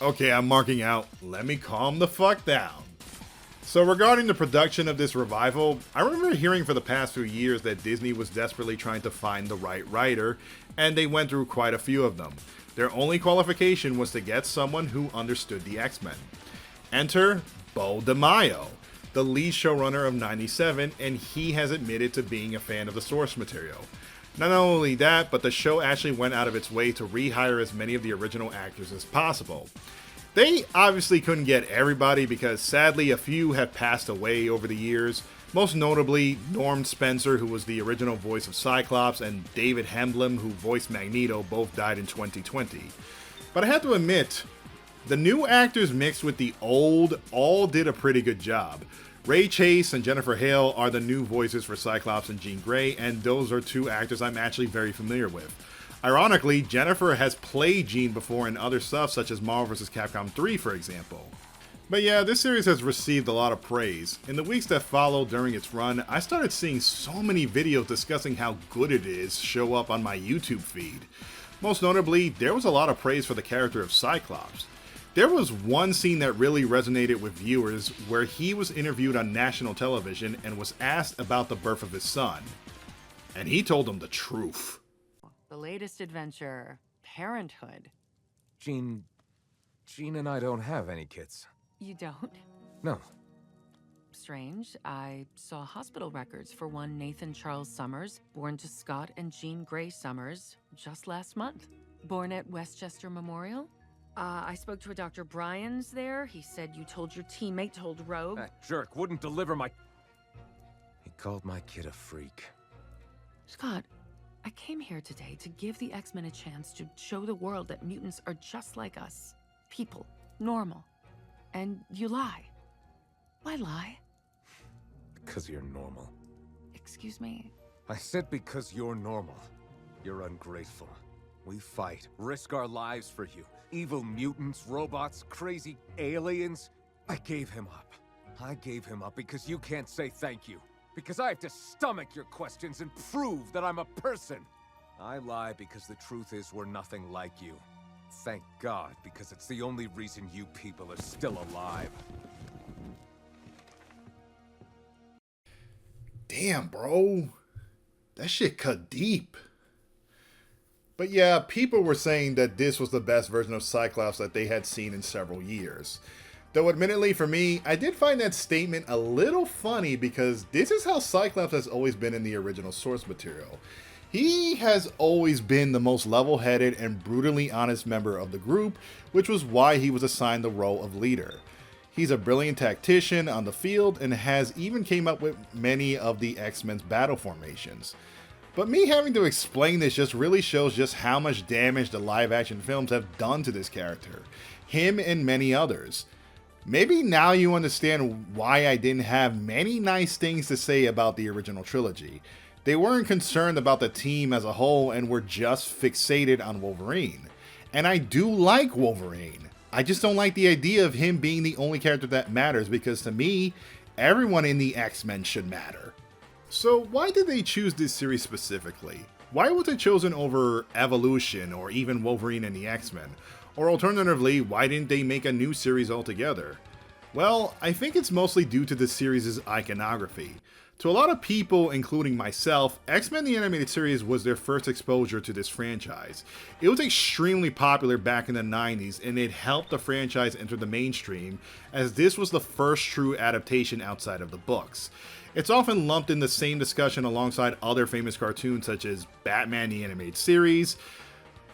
Okay, I'm marking out. Let me calm the fuck down. So regarding the production of this revival, I remember hearing for the past few years that Disney was desperately trying to find the right writer, and they went through quite a few of them. Their only qualification was to get someone who understood the X-Men. Enter Bo DeMaio, the lead showrunner of 97, and he has admitted to being a fan of the source material. Not only that, but the show actually went out of its way to rehire as many of the original actors as possible. They obviously couldn't get everybody because sadly a few have passed away over the years, most notably Norm Spencer, who was the original voice of Cyclops, and David Hemblem, who voiced Magneto, both died in 2020. But I have to admit, the new actors mixed with the old all did a pretty good job. Ray Chase and Jennifer Hale are the new voices for Cyclops and Jean Grey, and those are two actors I'm actually very familiar with. Ironically, Jennifer has played Jean before in other stuff such as Marvel vs. Capcom 3, for example. But yeah, this series has received a lot of praise. In the weeks that followed during its run, I started seeing so many videos discussing how good it is show up on my YouTube feed. Most notably, there was a lot of praise for the character of Cyclops. There was one scene that really resonated with viewers where he was interviewed on national television and was asked about the birth of his son. And he told them the truth. The latest adventure, Parenthood. Jean and I don't have any kids. You don't? No. strange. I saw hospital records for one Nathan Charles Summers, born to Scott and Jean Grey Summers, just last month. Born at Westchester Memorial? I spoke to a Dr. Bryans there. He said you told your teammate told Rogue. That jerk wouldn't deliver my... He called my kid a freak. Scott, I came here today to give the X-Men a chance to show the world that mutants are just like us. People. Normal. And you lie. Why lie? Because you're normal. Excuse me? I said because you're normal. You're ungrateful. We fight, risk our lives for you. Evil mutants, robots, crazy aliens. I gave him up. I gave him up because you can't say thank you. Because I have to stomach your questions and prove that I'm a person. I lie because the truth is we're nothing like you. Thank God, because it's the only reason you people are still alive. Damn, bro. That shit cut deep. But yeah, people were saying that this was the best version of Cyclops that they had seen in several years. Though admittedly for me, I did find that statement a little funny because this is how Cyclops has always been in the original source material. He has always been the most level-headed and brutally honest member of the group, which was why he was assigned the role of leader. He's a brilliant tactician on the field and has even came up with many of the X-Men's battle formations. But me having to explain this just really shows just how much damage the live-action films have done to this character, him and many others. Maybe now you understand why I didn't have many nice things to say about the original trilogy. They weren't concerned about the team as a whole and were just fixated on Wolverine. And I do like Wolverine. I just don't like the idea of him being the only character that matters because to me, everyone in the X-Men should matter. So why did they choose this series specifically? Why was it chosen over Evolution or even Wolverine and the X-Men? Or alternatively, why didn't they make a new series altogether? Well, I think it's mostly due to the series' iconography. To a lot of people, including myself, X-Men the Animated Series was their first exposure to this franchise. It was extremely popular back in the 90s, and it helped the franchise enter the mainstream, as this was the first true adaptation outside of the books. It's often lumped in the same discussion alongside other famous cartoons such as Batman the Animated Series,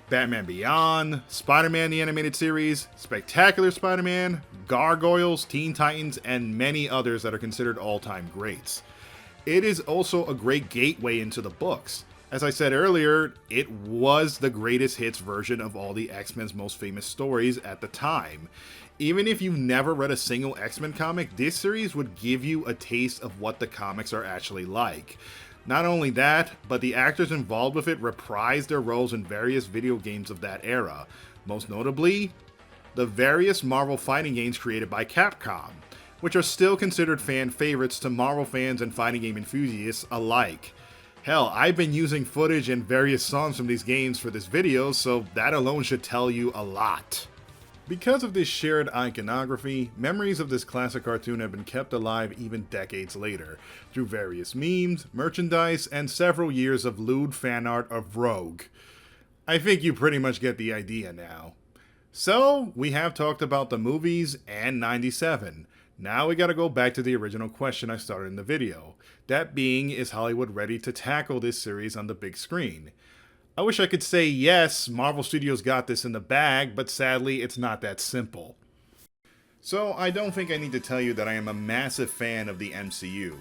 Batman Beyond, Spider-Man the Animated Series, Spectacular Spider-Man, Gargoyles, Teen Titans, and many others that are considered all-time greats. It is also a great gateway into the books. As I said earlier, it was the greatest hits version of all the X-Men's most famous stories at the time. Even if you've never read a single X-Men comic, this series would give you a taste of what the comics are actually like. Not only that, but the actors involved with it reprised their roles in various video games of that era. Most notably, the various Marvel fighting games created by Capcom, which are still considered fan favorites to Marvel fans and fighting game enthusiasts alike. Hell, I've been using footage and various songs from these games for this video, so that alone should tell you a lot. Because of this shared iconography, memories of this classic cartoon have been kept alive even decades later, through various memes, merchandise, and several years of lewd fan art of Rogue. I think you pretty much get the idea now. So, we have talked about the movies and 97. Now we gotta go back to the original question I started in the video. That being, is Hollywood ready to tackle this series on the big screen? I wish I could say yes, Marvel Studios got this in the bag, but sadly it's not that simple. So I don't think I need to tell you that I am a massive fan of the MCU.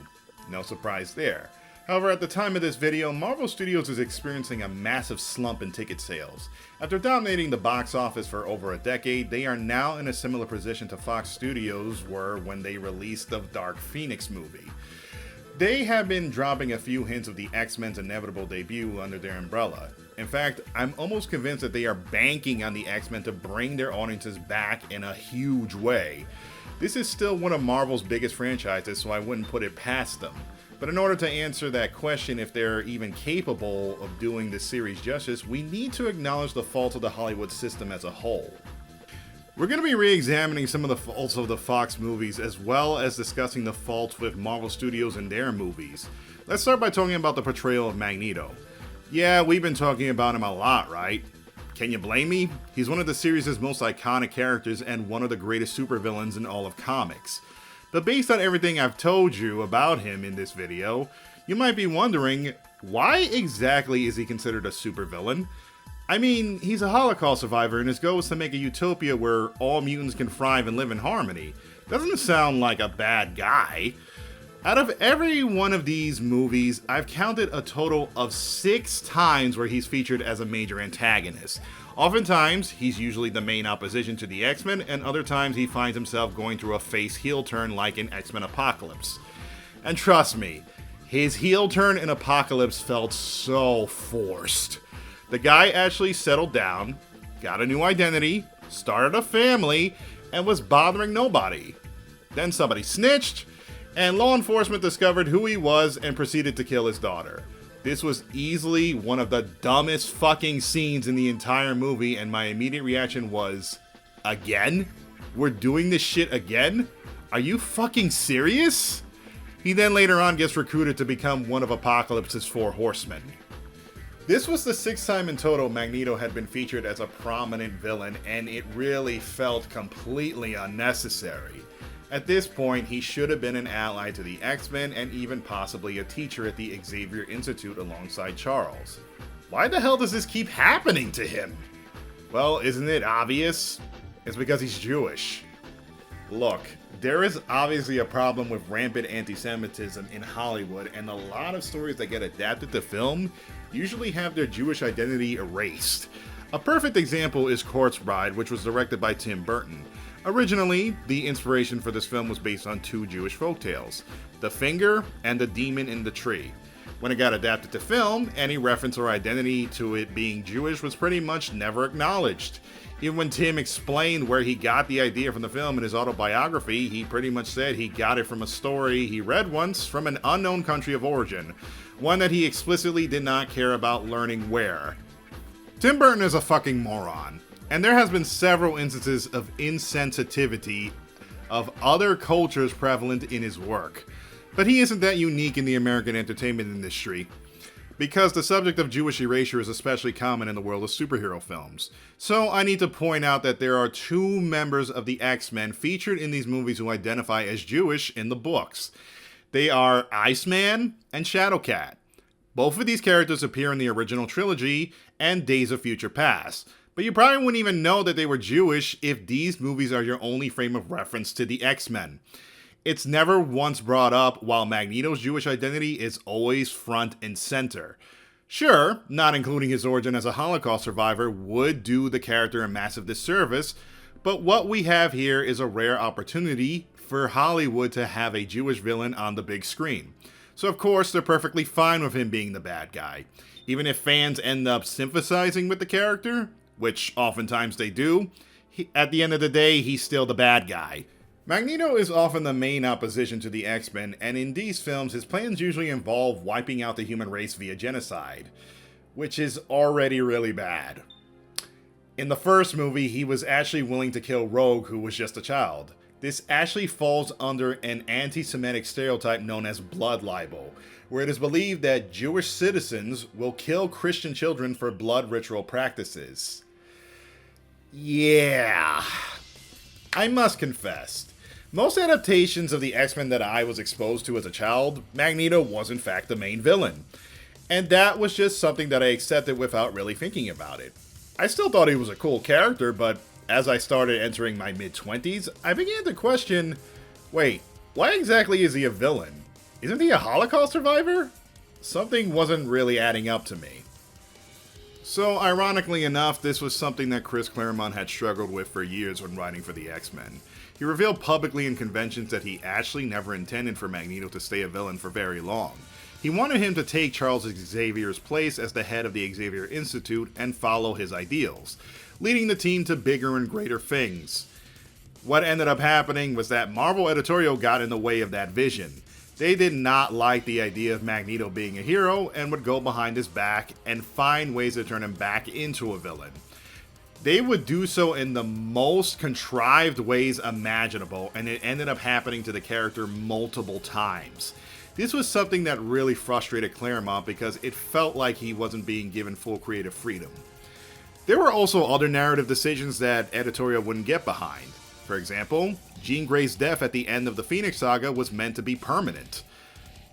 No surprise there. However, at the time of this video, Marvel Studios is experiencing a massive slump in ticket sales. After dominating the box office for over a decade, they are now in a similar position to Fox Studios were when they released the Dark Phoenix movie. They have been dropping a few hints of the X-Men's inevitable debut under their umbrella. In fact, I'm almost convinced that they are banking on the X-Men to bring their audiences back in a huge way. This is still one of Marvel's biggest franchises, so I wouldn't put it past them. But in order to answer that question, if they're even capable of doing this series justice, we need to acknowledge the faults of the Hollywood system as a whole. We're going to be re-examining some of the faults of the Fox movies, as well as discussing the faults with Marvel Studios and their movies. Let's start by talking about the portrayal of Magneto. Yeah, we've been talking about him a lot, right? Can you blame me? He's one of the series' most iconic characters and one of the greatest supervillains in all of comics. But based on everything I've told you about him in this video, you might be wondering, why exactly is he considered a supervillain? I mean, he's a Holocaust survivor and his goal is to make a utopia where all mutants can thrive and live in harmony. Doesn't sound like a bad guy. Out of every one of these movies, I've counted a total of 6 times where he's featured as a major antagonist. Oftentimes, he's usually the main opposition to the X-Men, and other times he finds himself going through a face-heel turn like in X-Men Apocalypse. And trust me, his heel turn in Apocalypse felt so forced. The guy actually settled down, got a new identity, started a family, and was bothering nobody. Then somebody snitched, and law enforcement discovered who he was and proceeded to kill his daughter. This was easily one of the dumbest fucking scenes in the entire movie, and my immediate reaction was, again? We're doing this shit again? Are you fucking serious? He then later on gets recruited to become one of Apocalypse's 4 horsemen. This was the 6th time in total Magneto had been featured as a prominent villain, and it really felt completely unnecessary. At this point, he should have been an ally to the X-Men and even possibly a teacher at the Xavier Institute alongside Charles. Why the hell does this keep happening to him? Well, isn't it obvious? It's because he's Jewish. Look, there is obviously a problem with rampant anti-Semitism in Hollywood, and a lot of stories that get adapted to film usually have their Jewish identity erased. A perfect example is Corpse Bride, which was directed by Tim Burton. Originally, the inspiration for this film was based on 2 Jewish folktales, The Finger and The Demon in the Tree. When it got adapted to film, any reference or identity to it being Jewish was pretty much never acknowledged. Even when Tim explained where he got the idea from the film in his autobiography, he pretty much said he got it from a story he read once from an unknown country of origin, one that he explicitly did not care about learning where. Tim Burton is a fucking moron. And there has been several instances of insensitivity of other cultures prevalent in his work. But he isn't that unique in the American entertainment industry, because the subject of Jewish erasure is especially common in the world of superhero films. So I need to point out that there are 2 members of the X-Men featured in these movies who identify as Jewish in the books. They are Iceman and Shadowcat. Both of these characters appear in the original trilogy and Days of Future Past. But you probably wouldn't even know that they were Jewish if these movies are your only frame of reference to the X-Men. It's never once brought up, while Magneto's Jewish identity is always front and center. Sure, not including his origin as a Holocaust survivor would do the character a massive disservice, but what we have here is a rare opportunity for Hollywood to have a Jewish villain on the big screen. So of course they're perfectly fine with him being the bad guy. Even if fans end up sympathizing with the character, which oftentimes they do, at the end of the day, he's still the bad guy. Magneto is often the main opposition to the X-Men, and in these films, his plans usually involve wiping out the human race via genocide, which is already really bad. In the first movie, he was actually willing to kill Rogue, who was just a child. This actually falls under an anti-Semitic stereotype known as blood libel, where it is believed that Jewish citizens will kill Christian children for blood ritual practices. Yeah. I must confess, most adaptations of the X-Men that I was exposed to as a child, Magneto was in fact the main villain. And that was just something that I accepted without really thinking about it. I still thought he was a cool character, but as I started entering my mid-20s, I began to question, wait, why exactly is he a villain? Isn't he a Holocaust survivor? Something wasn't really adding up to me. So, ironically enough, this was something that Chris Claremont had struggled with for years when writing for the X-Men. He revealed publicly in conventions that he actually never intended for Magneto to stay a villain for very long. He wanted him to take Charles Xavier's place as the head of the Xavier Institute and follow his ideals, leading the team to bigger and greater things. What ended up happening was that Marvel editorial got in the way of that vision. They did not like the idea of Magneto being a hero and would go behind his back and find ways to turn him back into a villain. They would do so in the most contrived ways imaginable, and it ended up happening to the character multiple times. This was something that really frustrated Claremont because it felt like he wasn't being given full creative freedom. There were also other narrative decisions that editorial wouldn't get behind. For example, Jean Grey's death at the end of the Phoenix Saga was meant to be permanent.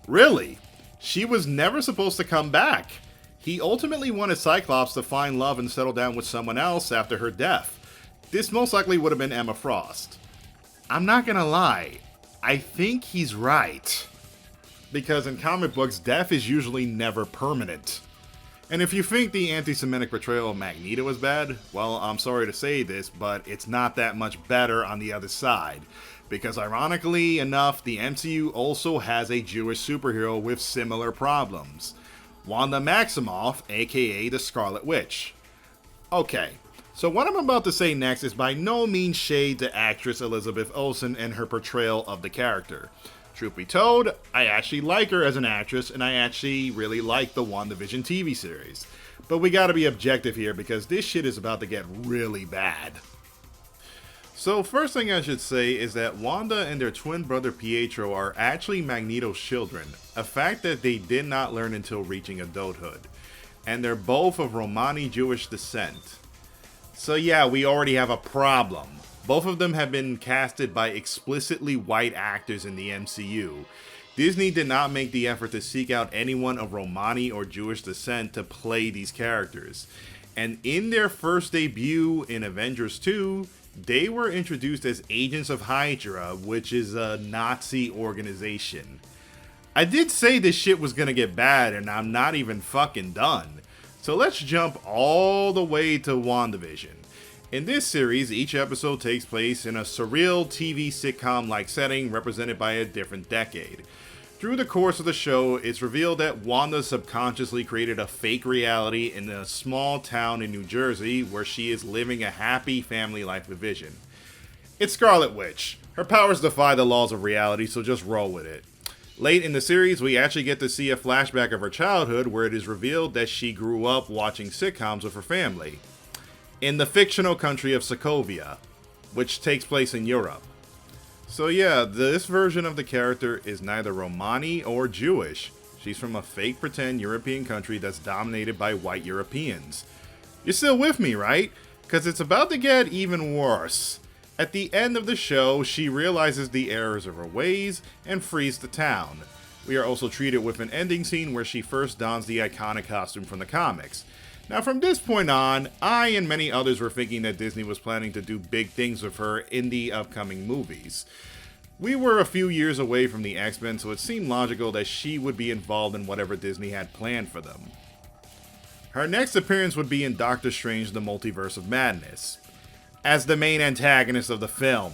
Really? She was never supposed to come back. He ultimately wanted Cyclops to find love and settle down with someone else after her death. This most likely would have been Emma Frost. I'm not gonna lie, I think he's right. Because in comic books, death is usually never permanent. And if you think the anti-Semitic portrayal of Magneto is bad, well, I'm sorry to say this, but it's not that much better on the other side. Because ironically enough, the MCU also has a Jewish superhero with similar problems. Wanda Maximoff, aka the Scarlet Witch. Okay, so what I'm about to say next is by no means shade to actress Elizabeth Olsen and her portrayal of the character. Truth be told, I actually like her as an actress, and I actually really like the WandaVision TV series. But we gotta be objective here, because this shit is about to get really bad. So first thing I should say is that Wanda and their twin brother Pietro are actually Magneto's children, a fact that they did not learn until reaching adulthood. And they're both of Romani Jewish descent. So yeah, we already have a problem. Both of them have been casted by explicitly white actors in the MCU. Disney did not make the effort to seek out anyone of Romani or Jewish descent to play these characters. And in their first debut in Avengers 2, they were introduced as Agents of Hydra, which is a Nazi organization. I did say this shit was gonna get bad, and I'm not even fucking done. So let's jump all the way to WandaVision. In this series, each episode takes place in a surreal TV sitcom-like setting represented by a different decade. Through the course of the show, it's revealed that Wanda subconsciously created a fake reality in a small town in New Jersey where she is living a happy family life with Vision. It's Scarlet Witch. Her powers defy the laws of reality, so just roll with it. Late in the series, we actually get to see a flashback of her childhood where it is revealed that she grew up watching sitcoms with her family in the fictional country of Sokovia, which takes place in Europe. So yeah, this version of the character is neither Romani or Jewish. She's from a fake pretend European country that's dominated by white Europeans. You're still with me, right? Because it's about to get even worse. At the end of the show, she realizes the errors of her ways and frees the town. We are also treated with an ending scene where she first dons the iconic costume from the comics. Now from this point on, I and many others were thinking that Disney was planning to do big things with her in the upcoming movies. We were a few years away from the X-Men, so it seemed logical that she would be involved in whatever Disney had planned for them. Her next appearance would be in Doctor Strange: The Multiverse of Madness, as the main antagonist of the film,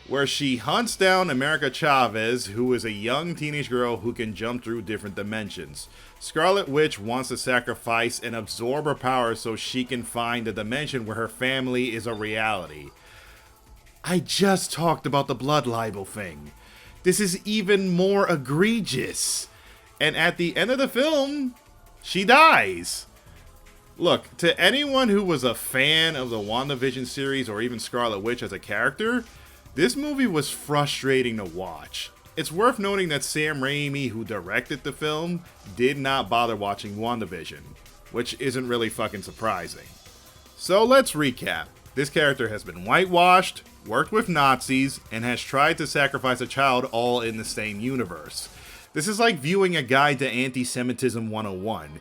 where she hunts down America Chavez, who is a young teenage girl who can jump through different dimensions. Scarlet Witch wants to sacrifice and absorb her powers so she can find a dimension where her family is a reality. I just talked about the blood libel thing. This is even more egregious. And at the end of the film, she dies. Look, to anyone who was a fan of the WandaVision series or even Scarlet Witch as a character, this movie was frustrating to watch. It's worth noting that Sam Raimi, who directed the film, did not bother watching WandaVision, which isn't really fucking surprising. So let's recap. This character has been whitewashed, worked with Nazis, and has tried to sacrifice a child all in the same universe. This is like viewing a guide to Anti-Semitism 101.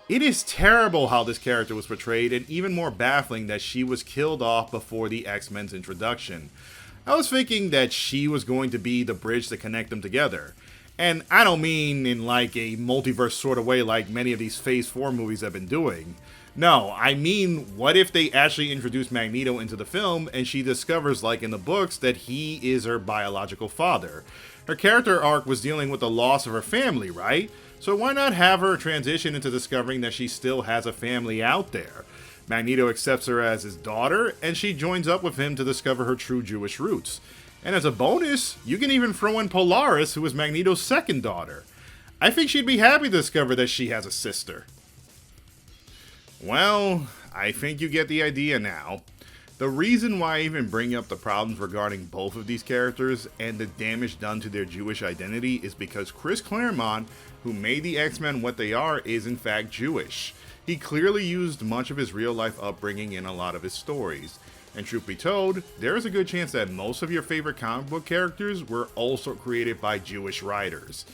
It is terrible how this character was portrayed, and even more baffling that she was killed off before the X-Men's introduction. I was thinking that she was going to be the bridge to connect them together. And I don't mean in like a multiverse sort of way like many of these Phase 4 movies have been doing. No, I mean, what if they actually introduce Magneto into the film and she discovers, like in the books, that he is her biological father? Her character arc was dealing with the loss of her family, right? So why not have her transition into discovering that she still has a family out there? Magneto accepts her as his daughter, and she joins up with him to discover her true Jewish roots. And as a bonus, you can even throw in Polaris, who is Magneto's second daughter. I think she'd be happy to discover that she has a sister. Well, I think you get the idea now. The reason why I even bring up the problems regarding both of these characters and the damage done to their Jewish identity is because Chris Claremont, who made the X-Men what they are, is in fact Jewish. He clearly used much of his real-life upbringing in a lot of his stories. And truth be told, there is a good chance that most of your favorite comic book characters were also created by Jewish writers,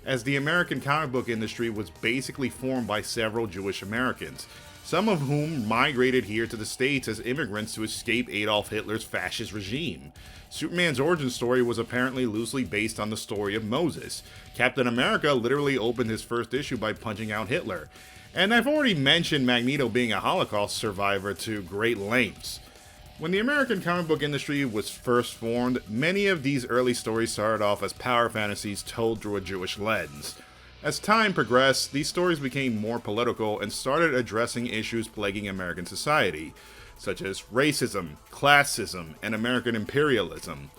as the American comic book industry was basically formed by several Jewish Americans, some of whom migrated here to the States as immigrants to escape Adolf Hitler's fascist regime. Superman's origin story was apparently loosely based on the story of Moses. Captain America literally opened his first issue by punching out Hitler. And I've already mentioned Magneto being a Holocaust survivor to great lengths. When the American comic book industry was first formed, many of these early stories started off as power fantasies told through a Jewish lens. As time progressed, these stories became more political and started addressing issues plaguing American society, such as racism, classism, and American imperialism.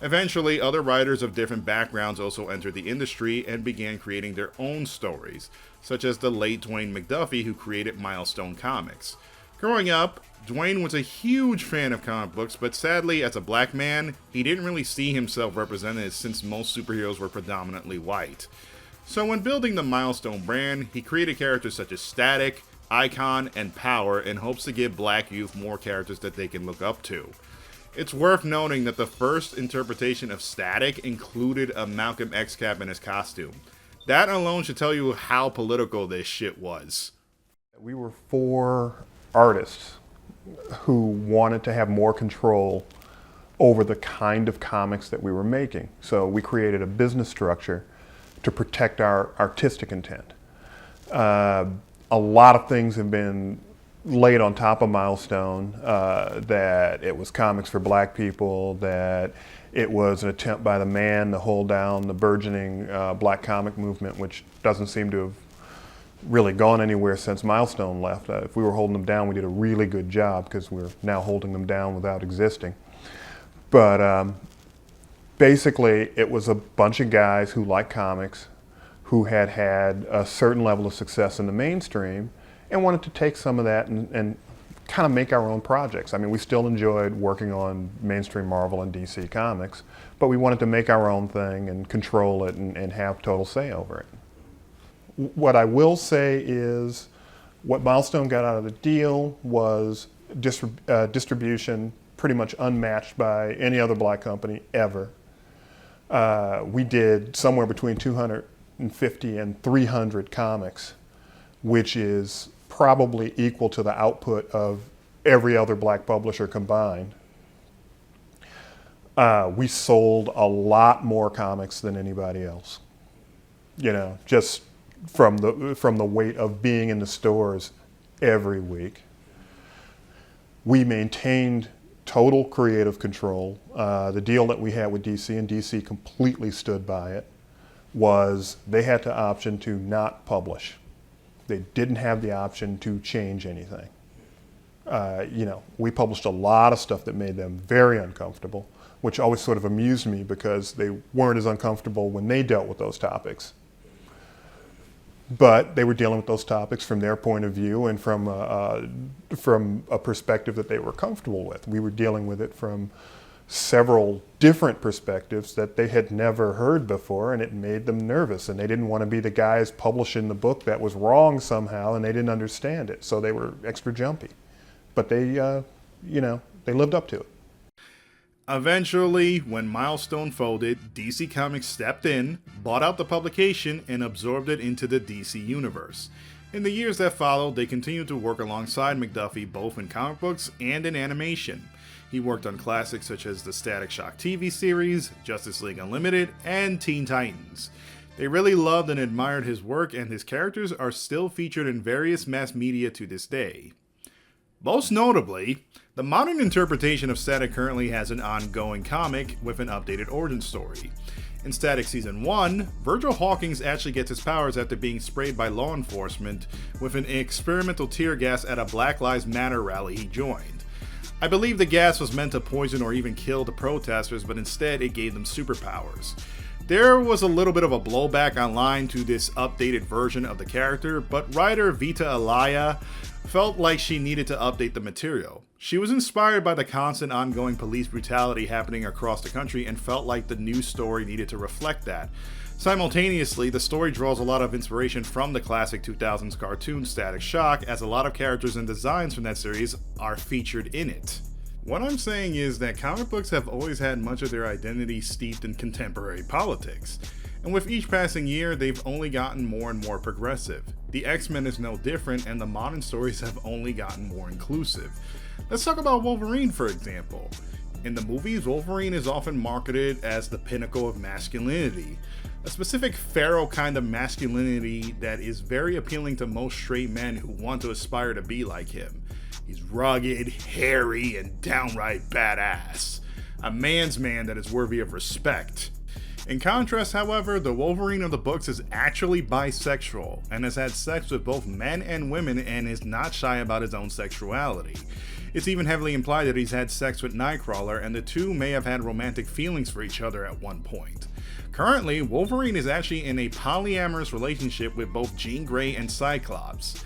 Eventually, other writers of different backgrounds also entered the industry and began creating their own stories, such as the late Dwayne McDuffie, who created Milestone Comics. Growing up, Dwayne was a huge fan of comic books, but sadly, as a black man, he didn't really see himself represented since most superheroes were predominantly white. So when building the Milestone brand, he created characters such as Static, Icon, and Power in hopes to give black youth more characters that they can look up to. It's worth noting that the first interpretation of Static included a Malcolm X cap in his costume. That alone should tell you how political this shit was. We were 4 artists who wanted to have more control over the kind of comics that we were making. So we created a business structure to protect our artistic intent. A lot of things have been laid on top of Milestone, that it was comics for black people, that it was an attempt by the man to hold down the burgeoning black comic movement, which doesn't seem to have really gone anywhere since Milestone left. If we were holding them down, we did a really good job because we're now holding them down without existing. But basically, it was a bunch of guys who liked comics, who had had a certain level of success in the mainstream, and wanted to take some of that and kind of make our own projects. I mean, we still enjoyed working on mainstream Marvel and DC comics, but we wanted to make our own thing and control it and have total say over it. What I will say is what Milestone got out of the deal was distribution pretty much unmatched by any other black company ever. We did somewhere between 250 and 300 comics, which is probably equal to the output of every other black publisher combined. We sold a lot more comics than anybody else. You know, just from the weight of being in the stores every week. We maintained total creative control. The deal that we had with DC, and DC completely stood by it, was they had the option to not publish. They didn't have the option to change anything. You know, we published a lot of stuff that made them very uncomfortable, which always sort of amused me because they weren't as uncomfortable when they dealt with those topics. But they were dealing with those topics from their point of view and from a perspective that they were comfortable with. We were dealing with it from several different perspectives that they had never heard before, and it made them nervous, and they didn't want to be the guys publishing the book that was wrong somehow, and they didn't understand it, so they were extra jumpy. But they, you know, they lived up to it. Eventually, when Milestone folded, DC Comics stepped in, bought out the publication, and absorbed it into the DC universe. In the years that followed, they continued to work alongside McDuffie both in comic books and in animation. He worked on classics such as the Static Shock TV series, Justice League Unlimited, and Teen Titans. They really loved and admired his work, and his characters are still featured in various mass media to this day. Most notably, the modern interpretation of Static currently has an ongoing comic with an updated origin story. In Static Season 1, Virgil Hawkins actually gets his powers after being sprayed by law enforcement with an experimental tear gas at a Black Lives Matter rally he joined. I believe the gas was meant to poison or even kill the protesters, but instead it gave them superpowers. There was a little bit of a blowback online to this updated version of the character, but writer Vita Alaya felt like she needed to update the material. She was inspired by the constant ongoing police brutality happening across the country and felt like the new story needed to reflect that. Simultaneously, the story draws a lot of inspiration from the classic 2000s cartoon Static Shock, as a lot of characters and designs from that series are featured in it. What I'm saying is that comic books have always had much of their identity steeped in contemporary politics. And with each passing year, they've only gotten more and more progressive. The X-Men is no different, and the modern stories have only gotten more inclusive. Let's talk about Wolverine, for example. In the movies, Wolverine is often marketed as the pinnacle of masculinity, a specific feral kind of masculinity that is very appealing to most straight men who want to aspire to be like him. He's rugged, hairy, and downright badass. A man's man that is worthy of respect. In contrast, however, the Wolverine of the books is actually bisexual and has had sex with both men and women and is not shy about his own sexuality. It's even heavily implied that he's had sex with Nightcrawler, and the two may have had romantic feelings for each other at one point. Currently, Wolverine is actually in a polyamorous relationship with both Jean Grey and Cyclops.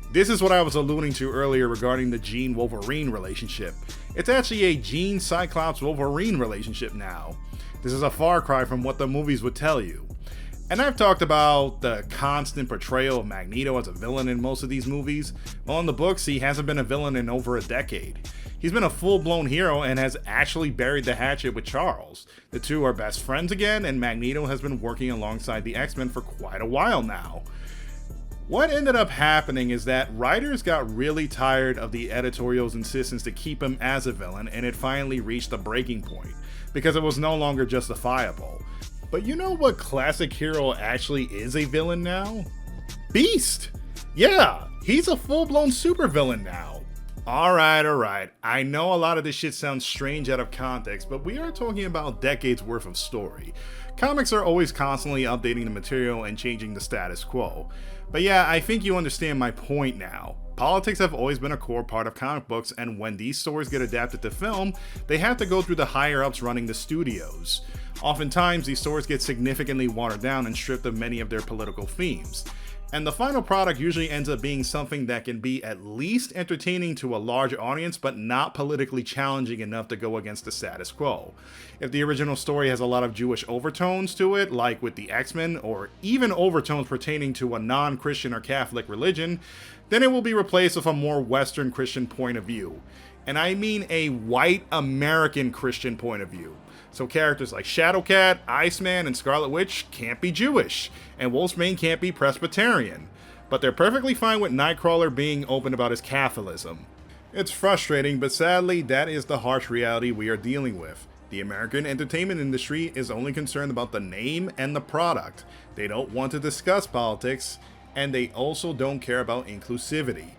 This is what I was alluding to earlier regarding the Jean-Wolverine relationship. It's actually a Jean-Cyclops-Wolverine relationship now. This is a far cry from what the movies would tell you. And I've talked about the constant portrayal of Magneto as a villain in most of these movies. Well, in the books, he hasn't been a villain in over a decade. He's been a full-blown hero and has actually buried the hatchet with Charles. The two are best friends again, and Magneto has been working alongside the X-Men for quite a while now. What ended up happening is that writers got really tired of the editorial's insistence to keep him as a villain, and it finally reached a breaking point, because it was no longer justifiable. But you know what classic hero actually is a villain now? Beast! Yeah, he's a full-blown supervillain now. Alright, I know a lot of this shit sounds strange out of context, but we are talking about decades worth of story. Comics are always constantly updating the material and changing the status quo. But yeah, I think you understand my point now. Politics have always been a core part of comic books, and when these stories get adapted to film, they have to go through the higher-ups running the studios. Oftentimes, these stories get significantly watered down and stripped of many of their political themes. And the final product usually ends up being something that can be at least entertaining to a large audience, but not politically challenging enough to go against the status quo. If the original story has a lot of Jewish overtones to it, like with the X-Men, or even overtones pertaining to a non-Christian or Catholic religion, then it will be replaced with a more Western Christian point of view. And I mean a white American Christian point of view. So characters like Shadowcat, Iceman, and Scarlet Witch can't be Jewish, and Wolfsbane can't be Presbyterian. But they're perfectly fine with Nightcrawler being open about his Catholicism. It's frustrating, but sadly, that is the harsh reality we are dealing with. The American entertainment industry is only concerned about the name and the product. They don't want to discuss politics, and they also don't care about inclusivity.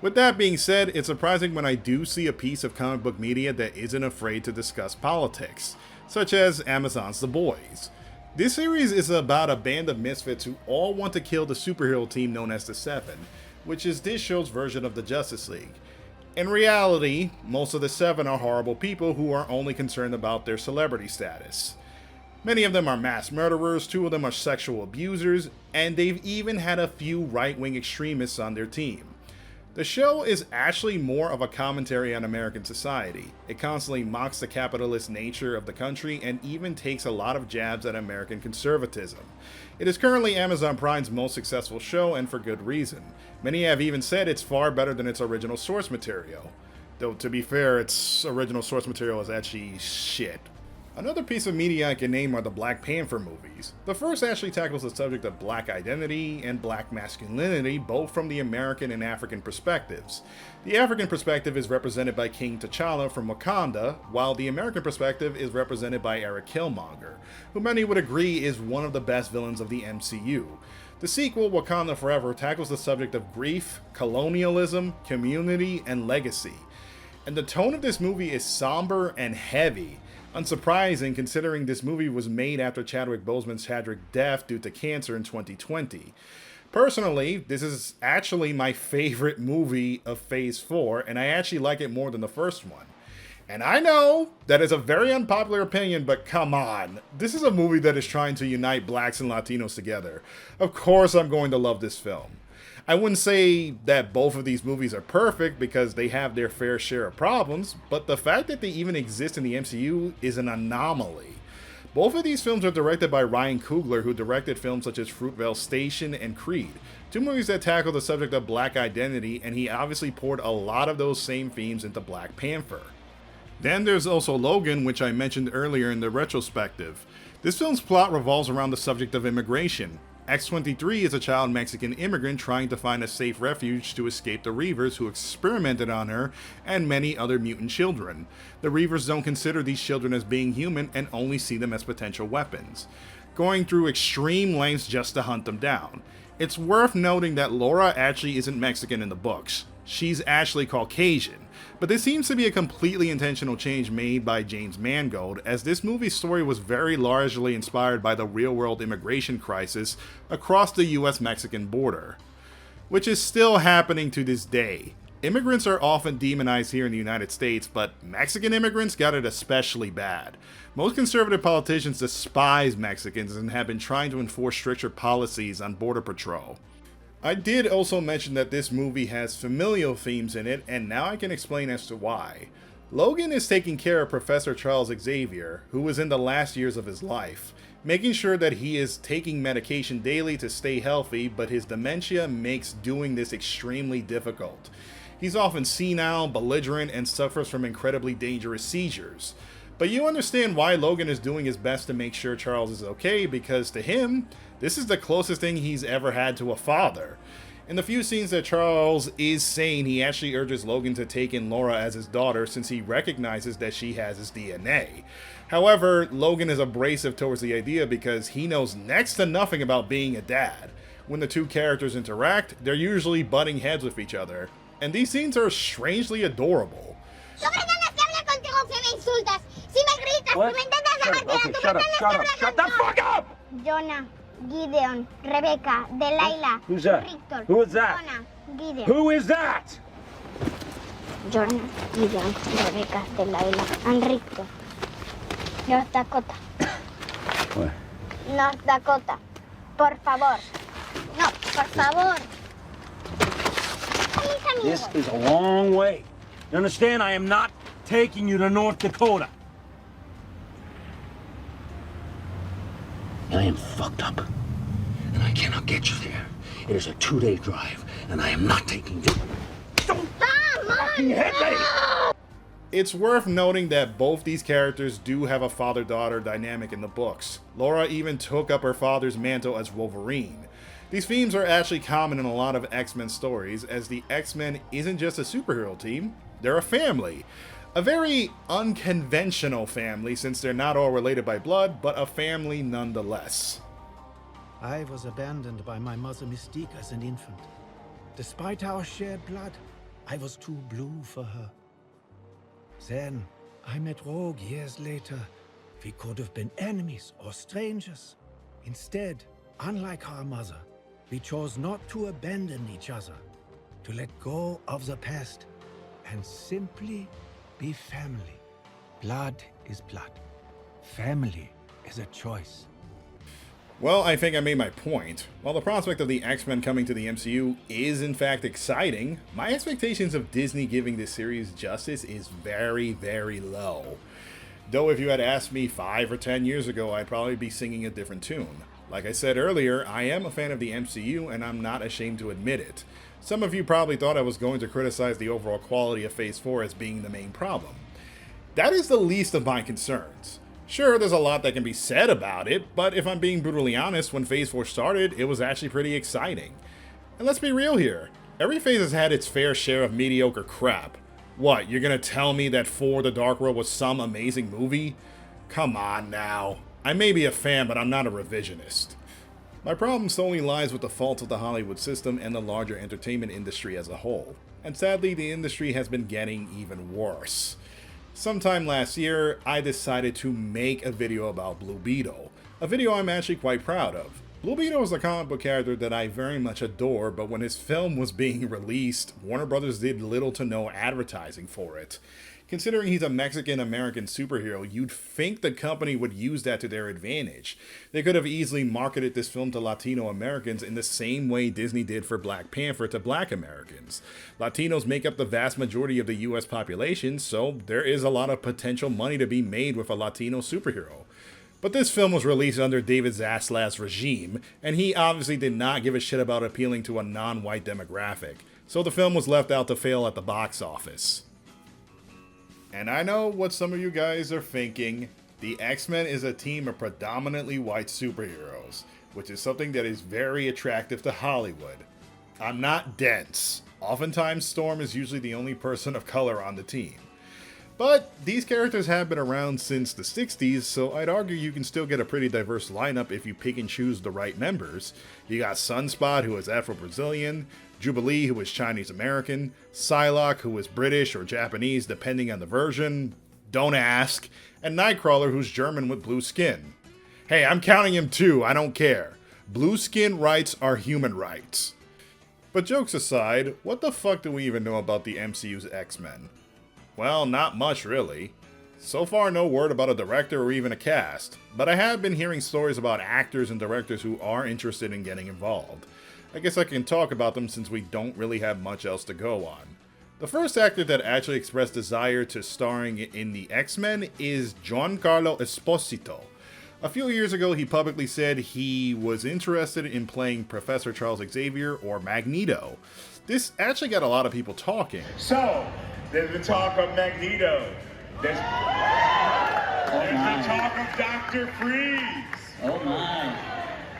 With that being said, it's surprising when I do see a piece of comic book media that isn't afraid to discuss politics, such as Amazon's The Boys. This series is about a band of misfits who all want to kill the superhero team known as the Seven, which is this show's version of the Justice League. In reality, most of the Seven are horrible people who are only concerned about their celebrity status. Many of them are mass murderers, 2 of them are sexual abusers, and they've even had a few right-wing extremists on their team. The show is actually more of a commentary on American society. It constantly mocks the capitalist nature of the country and even takes a lot of jabs at American conservatism. It is currently Amazon Prime's most successful show, and for good reason. Many have even said it's far better than its original source material. Though to be fair, its original source material is actually shit. Another piece of media I can name are the Black Panther movies. The first actually tackles the subject of black identity and black masculinity, both from the American and African perspectives. The African perspective is represented by King T'Challa from Wakanda, while the American perspective is represented by Eric Killmonger, who many would agree is one of the best villains of the MCU. The sequel, Wakanda Forever, tackles the subject of grief, colonialism, community, and legacy. And the tone of this movie is somber and heavy. Unsurprising considering this movie was made after Chadwick Boseman's tragic death due to cancer in 2020. Personally, this is actually my favorite movie of Phase 4, and I actually like it more than the first one. And I know that is a very unpopular opinion, but come on. This is a movie that is trying to unite blacks and Latinos together. Of course I'm going to love this film. I wouldn't say that both of these movies are perfect because they have their fair share of problems, but the fact that they even exist in the MCU is an anomaly. Both of these films are directed by Ryan Coogler, who directed films such as Fruitvale Station and Creed, 2 movies that tackle the subject of black identity, and he obviously poured a lot of those same themes into Black Panther. Then there's also Logan, which I mentioned earlier in the retrospective. This film's plot revolves around the subject of immigration. X-23 is a child Mexican immigrant trying to find a safe refuge to escape the Reavers who experimented on her and many other mutant children. The Reavers don't consider these children as being human and only see them as potential weapons, going through extreme lengths just to hunt them down. It's worth noting that Laura actually isn't Mexican in the books. She's actually Caucasian. But this seems to be a completely intentional change made by James Mangold, as this movie's story was very largely inspired by the real-world immigration crisis across the US-Mexican border, which is still happening to this day. Immigrants are often demonized here in the United States, but Mexican immigrants got it especially bad. Most conservative politicians despise Mexicans and have been trying to enforce stricter policies on border patrol. I did also mention that this movie has familial themes in it, and now I can explain as to why. Logan is taking care of Professor Charles Xavier, who was in the last years of his life, making sure that he is taking medication daily to stay healthy, but his dementia makes doing this extremely difficult. He's often senile, belligerent, and suffers from incredibly dangerous seizures. But you understand why Logan is doing his best to make sure Charles is okay, because to him, this is the closest thing he's ever had to a father. In the few scenes that Charles is sane, he actually urges Logan to take in Laura as his daughter since he recognizes that she has his DNA. However, Logan is abrasive towards the idea because he knows next to nothing about being a dad. When the two characters interact, they're usually butting heads with each other, and these scenes are strangely adorable. What? Shut the fuck up! Jonah, Gideon, Rebecca, Delilah, Who's that? Victor. Who is that? Jonah, Gideon. Who is that? Jonah, Gideon, Rebecca, Delilah, and Victor. North Dakota. What? North Dakota. Por favor. No, por favor. Please, This amigo. is a long way. You understand? I am not taking you to North Dakota. I am fucked up, and I cannot get you there. It is a 2-day drive, and I am not taking you. Don't fucking hit me! It's worth noting that both these characters do have a father-daughter dynamic in the books. Laura even took up her father's mantle as Wolverine. These themes are actually common in a lot of X-Men stories, as the X-Men isn't just a superhero team, they're a family. A very unconventional family since they're not all related by blood, but a family nonetheless. I was abandoned by my mother Mystique as an infant. Despite our shared blood, I was too blue for her. Then, I met Rogue years later. We could have been enemies or strangers. Instead, unlike our mother, we chose not to abandon each other, to let go of the past, and simply be family. Blood is blood. Family is a choice. Well, I think I made my point. While the prospect of the X-Men coming to the MCU is in fact exciting, my expectations of Disney giving this series justice is very, very low. Though if you had asked me 5 or 10 years ago, I'd probably be singing a different tune. Like I said earlier, I am a fan of the MCU and I'm not ashamed to admit it. Some of you probably thought I was going to criticize the overall quality of Phase 4 as being the main problem. That is the least of my concerns. Sure, there's a lot that can be said about it, but if I'm being brutally honest, when Phase 4 started, it was actually pretty exciting. And let's be real here, every phase has had its fair share of mediocre crap. What, you're gonna tell me that 4 The Dark World was some amazing movie? Come on now. I may be a fan, but I'm not a revisionist. My problem solely lies with the faults of the Hollywood system and the larger entertainment industry as a whole. And sadly, the industry has been getting even worse. Sometime last year, I decided to make a video about Blue Beetle, a video I'm actually quite proud of. Blue Beetle is a comic book character that I very much adore, but when his film was being released, Warner Brothers did little to no advertising for it. Considering he's a Mexican-American superhero, you'd think the company would use that to their advantage. They could have easily marketed this film to Latino Americans in the same way Disney did for Black Panther to Black Americans. Latinos make up the vast majority of the US population, so there is a lot of potential money to be made with a Latino superhero. But this film was released under David Zaslav's regime, and he obviously did not give a shit about appealing to a non-white demographic, so the film was left out to fail at the box office. And I know what some of you guys are thinking. The X-Men is a team of predominantly white superheroes, which is something that is very attractive to Hollywood. I'm not dense. Oftentimes, Storm is usually the only person of color on the team. But these characters have been around since the 60s, so I'd argue you can still get a pretty diverse lineup if you pick and choose the right members. You got Sunspot, who is Afro-Brazilian, Jubilee, who is Chinese-American, Psylocke, who is British or Japanese depending on the version, don't ask, and Nightcrawler, who's German with blue skin. Hey, I'm counting him too, I don't care. Blue skin rights are human rights. But jokes aside, what the fuck do we even know about the MCU's X-Men? Well, not much really. So far no word about a director or even a cast, but I have been hearing stories about actors and directors who are interested in getting involved. I guess I can talk about them since we don't really have much else to go on. The first actor that actually expressed desire to starring in the X-Men is Giancarlo Esposito. A few years ago, he publicly said he was interested in playing Professor Charles Xavier or Magneto. This actually got a lot of people talking. So, there's the talk of Magneto. There's the talk of Dr. Freeze. Oh my.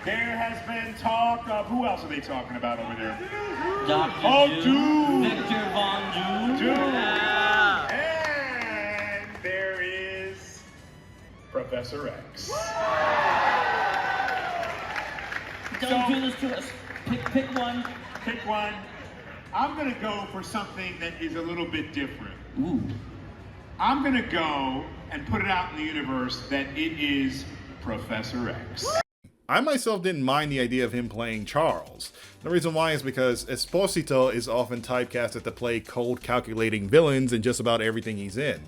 There has been talk of, who else are they talking about over there? Dr. Doom. Victor Von Doom. Yeah. And there is Professor X. Don't do this to us. Pick one. Pick one. I'm gonna go for something that is a little bit different. Ooh. I'm gonna go and put it out in the universe that it is Professor X. I myself didn't mind the idea of him playing Charles. The reason why is because Esposito is often typecasted to play cold, calculating villains in just about everything he's in.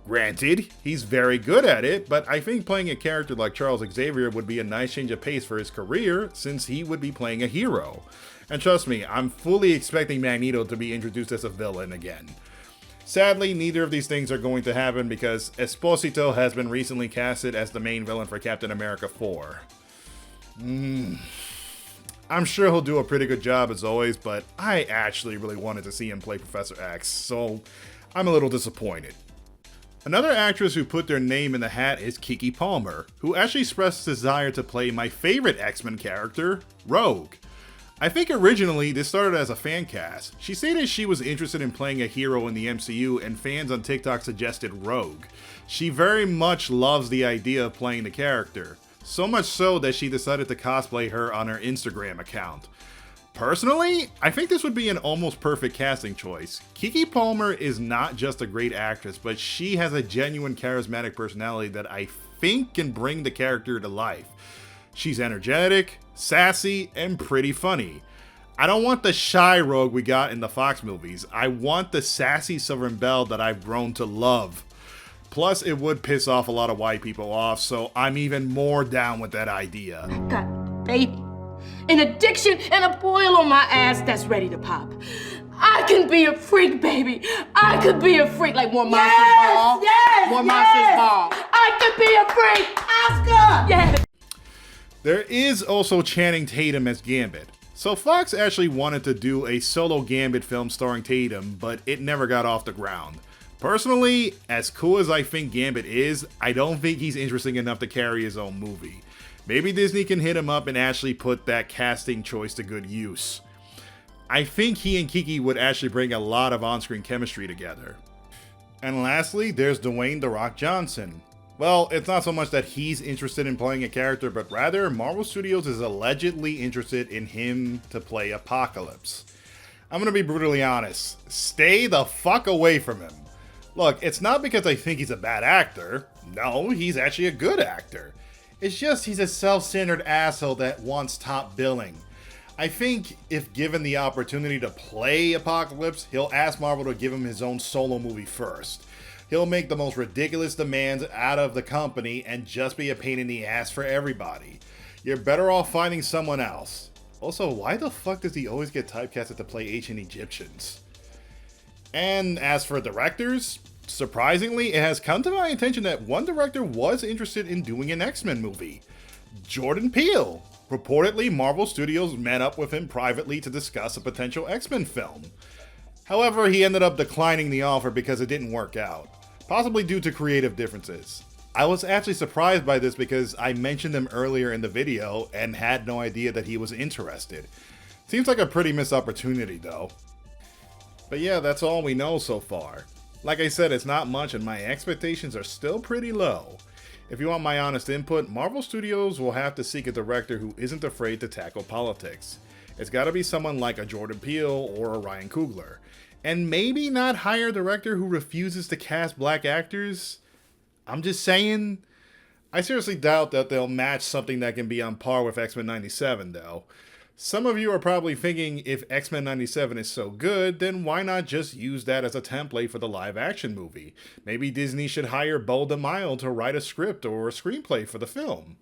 Granted, he's very good at it, but I think playing a character like Charles Xavier would be a nice change of pace for his career, since he would be playing a hero. And trust me, I'm fully expecting Magneto to be introduced as a villain again. Sadly, neither of these things are going to happen because Esposito has been recently casted as the main villain for Captain America 4. I'm sure he'll do a pretty good job as always, but I actually really wanted to see him play Professor X, so I'm a little disappointed. Another actress who put their name in the hat is Keke Palmer, who actually expressed desire to play my favorite X-Men character, Rogue. I think originally this started as a fan cast. She stated she was interested in playing a hero in the MCU and fans on TikTok suggested Rogue. She very much loves the idea of playing the character, so much so that she decided to cosplay her on her Instagram account. Personally, I think this would be an almost perfect casting choice. Keke Palmer is not just a great actress, but she has a genuine charismatic personality that I think can bring the character to life. She's energetic, sassy, and pretty funny. I don't want the shy Rogue we got in the Fox movies. I want the sassy Southern Belle that I've grown to love. Plus, it would piss off a lot of white people off, so I'm even more down with that idea. Got baby, an addiction and a boil on my ass that's ready to pop. I can be a freak, baby. I could be a freak, like more Monsters Ball. Yes, more Monsters Ball. I could be a freak, Oscar. Yes. There is also Channing Tatum as Gambit. So Fox actually wanted to do a solo Gambit film starring Tatum, but it never got off the ground. Personally, as cool as I think Gambit is, I don't think he's interesting enough to carry his own movie. Maybe Disney can hit him up and actually put that casting choice to good use. I think he and Keke would actually bring a lot of on-screen chemistry together. And lastly, there's Dwayne "The Rock" Johnson. Well, it's not so much that he's interested in playing a character, but rather Marvel Studios is allegedly interested in him to play Apocalypse. I'm gonna be brutally honest, stay the fuck away from him. Look, it's not because I think he's a bad actor. No, he's actually a good actor. It's just he's a self-centered asshole that wants top billing. I think if given the opportunity to play Apocalypse, he'll ask Marvel to give him his own solo movie first. He'll make the most ridiculous demands out of the company and just be a pain in the ass for everybody. You're better off finding someone else. Also, why the fuck does he always get typecasted to play ancient Egyptians? And as for directors, surprisingly, it has come to my attention that one director was interested in doing an X-Men movie. Jordan Peele. Reportedly, Marvel Studios met up with him privately to discuss a potential X-Men film. However, he ended up declining the offer because it didn't work out. possibly due to creative differences. I was actually surprised by this because I mentioned him earlier in the video and had no idea that he was interested. Seems like a pretty missed opportunity though. But yeah, that's all we know so far. Like I said, it's not much and my expectations are still pretty low. If you want my honest input, Marvel Studios will have to seek a director who isn't afraid to tackle politics. It's gotta be someone like a Jordan Peele or a Ryan Coogler. And maybe not hire a director who refuses to cast black actors. I'm just saying. I seriously doubt that they'll match something that can be on par with X-Men 97 though. Some of you are probably thinking if X-Men 97 is so good, then why not just use that as a template for the live action movie? Maybe Disney should hire Beau DeMille to write a script or a screenplay for the film.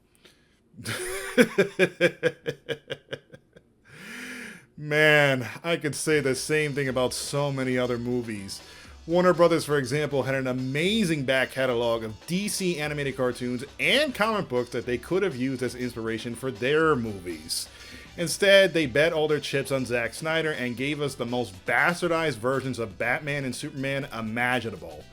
Man, I could say the same thing about so many other movies. Warner Brothers, for example, had an amazing back catalog of DC animated cartoons and comic books that they could have used as inspiration for their movies. Instead, they bet all their chips on Zack Snyder and gave us the most bastardized versions of Batman and Superman imaginable.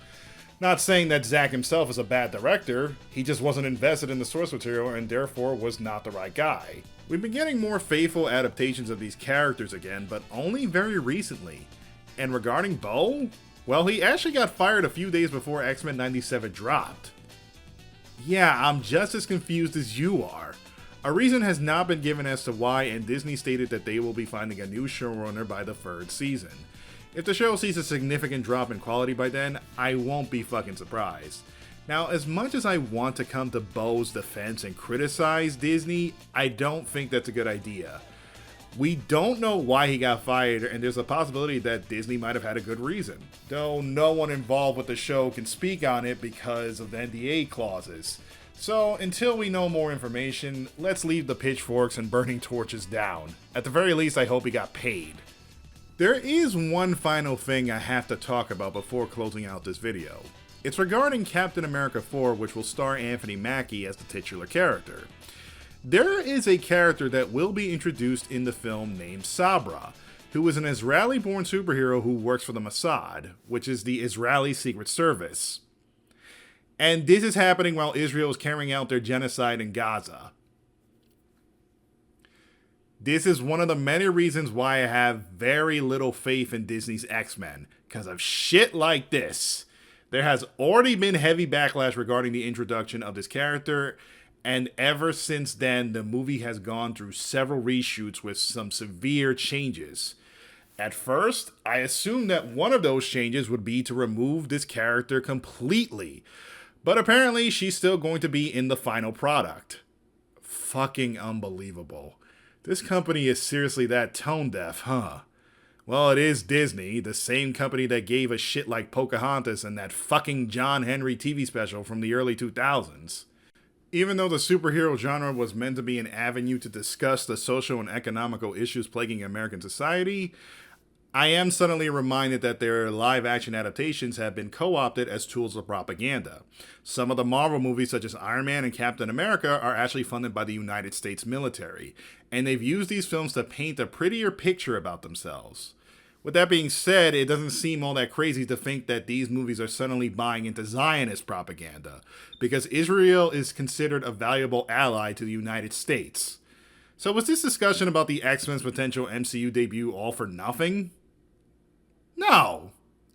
Not saying that Zack himself is a bad director, he just wasn't invested in the source material and therefore was not the right guy. We've been getting more faithful adaptations of these characters again, but only very recently. And regarding Beau, well, he actually got fired a few days before X-Men 97 dropped. Yeah, I'm just as confused as you are. A reason has not been given as to why, and Disney stated that they will be finding a new showrunner by the 3rd season. If the show sees a significant drop in quality by then, I won't be fucking surprised. Now, as much as I want to come to Beau's defense and criticize Disney, I don't think that's a good idea. We don't know why he got fired, and there's a possibility that Disney might have had a good reason, though no one involved with the show can speak on it because of the NDA clauses. So, until we know more information, let's leave the pitchforks and burning torches down. At the very least, I hope he got paid. There is one final thing I have to talk about before closing out this video. It's regarding Captain America 4, which will star Anthony Mackie as the titular character. There is a character that will be introduced in the film named Sabra, who is an Israeli-born superhero who works for the Mossad, which is the Israeli Secret Service. And this is happening while Israel is carrying out their genocide in Gaza. This is one of the many reasons why I have very little faith in Disney's X-Men, because of shit like this. There has already been heavy backlash regarding the introduction of this character, and ever since then, the movie has gone through several reshoots with some severe changes. At first, I assumed that one of those changes would be to remove this character completely, but apparently she's still going to be in the final product. Fucking unbelievable. This company is seriously that tone deaf, huh? Well, it is Disney, the same company that gave us shit like Pocahontas and that fucking John Henry TV special from the early 2000s. Even though the superhero genre was meant to be an avenue to discuss the social and economical issues plaguing American society, I am suddenly reminded that their live-action adaptations have been co-opted as tools of propaganda. Some of the Marvel movies, such as Iron Man and Captain America, are actually funded by the United States military, and they've used these films to paint a prettier picture about themselves. With that being said, it doesn't seem all that crazy to think that these movies are suddenly buying into Zionist propaganda, because Israel is considered a valuable ally to the United States. So was this discussion about the X-Men's potential MCU debut all for nothing? No,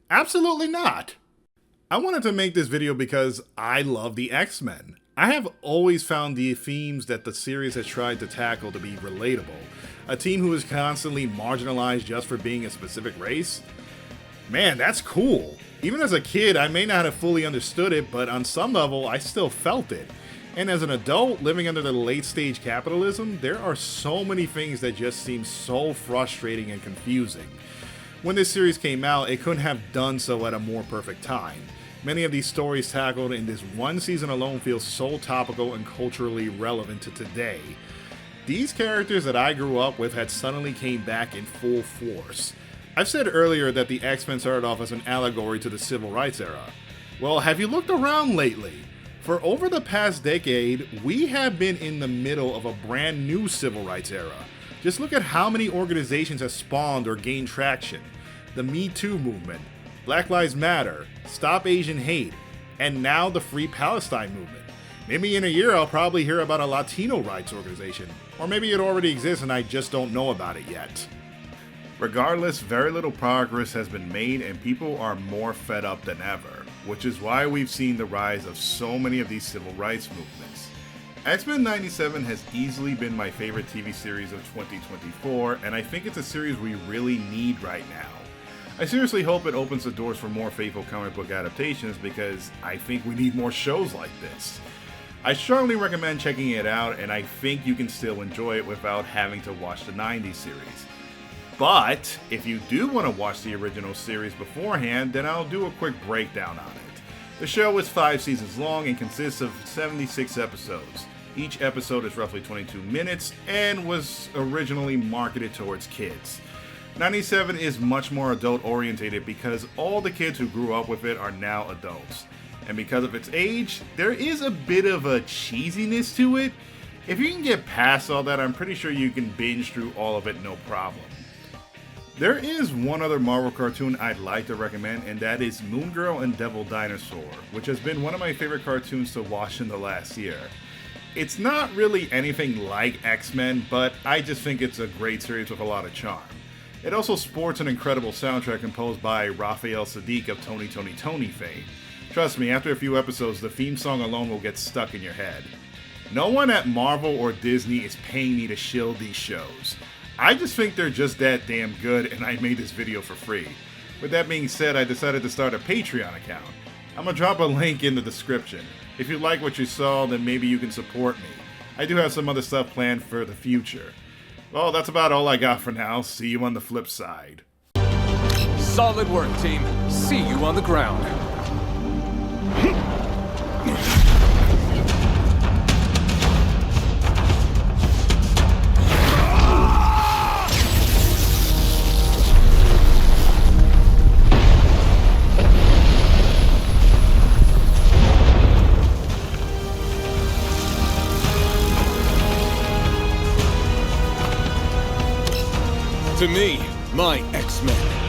absolutely not. I wanted to make this video because I love the X-Men. I have always found the themes that the series has tried to tackle to be relatable. A team who is constantly marginalized just for being a specific race? Man, that's cool. Even as a kid, I may not have fully understood it, but on some level, I still felt it. And as an adult, living under the late-stage capitalism, there are so many things that just seem so frustrating and confusing. When this series came out, it couldn't have done so at a more perfect time. Many of these stories tackled in this one season alone feel so topical and culturally relevant to today. These characters that I grew up with had suddenly came back in full force. I've said earlier that the X-Men started off as an allegory to the Civil Rights era. Well, have you looked around lately? For over the past decade, we have been in the middle of a brand new Civil Rights era. Just look at how many organizations have spawned or gained traction. The Me Too movement, Black Lives Matter, Stop Asian Hate, and now the Free Palestine movement. Maybe in a year I'll probably hear about a Latino rights organization, or maybe it already exists and I just don't know about it yet. Regardless, very little progress has been made and people are more fed up than ever, which is why we've seen the rise of so many of these civil rights movements. X-Men 97 has easily been my favorite TV series of 2024, and I think it's a series we really need right now. I seriously hope it opens the doors for more faithful comic book adaptations because I think we need more shows like this. I strongly recommend checking it out, and I think you can still enjoy it without having to watch the 90s series. But if you do want to watch the original series beforehand, then I'll do a quick breakdown on it. The show is 5 seasons long and consists of 76 episodes. Each episode is roughly 22 minutes and was originally marketed towards kids. 97 is much more adult orientated because all the kids who grew up with it are now adults. And because of its age, there is a bit of a cheesiness to it. If you can get past all that, I'm pretty sure you can binge through all of it no problem. There is one other Marvel cartoon I'd like to recommend, and that is Moon Girl and Devil Dinosaur, which has been one of my favorite cartoons to watch in the last year. It's not really anything like X-Men, but I just think it's a great series with a lot of charm. It also sports an incredible soundtrack composed by Raphael Saadiq of Tony Tony Tony fame. Trust me, after a few episodes, the theme song alone will get stuck in your head. No one at Marvel or Disney is paying me to shill these shows. I just think they're just that damn good, and I made this video for free. With that being said, I decided to start a Patreon account. I'm gonna drop a link in the description. If you like what you saw, then maybe you can support me. I do have some other stuff planned for the future. Well, that's about all I got for now. See you on the flip side. Solid work, team. See you on the ground. To me, my X-Men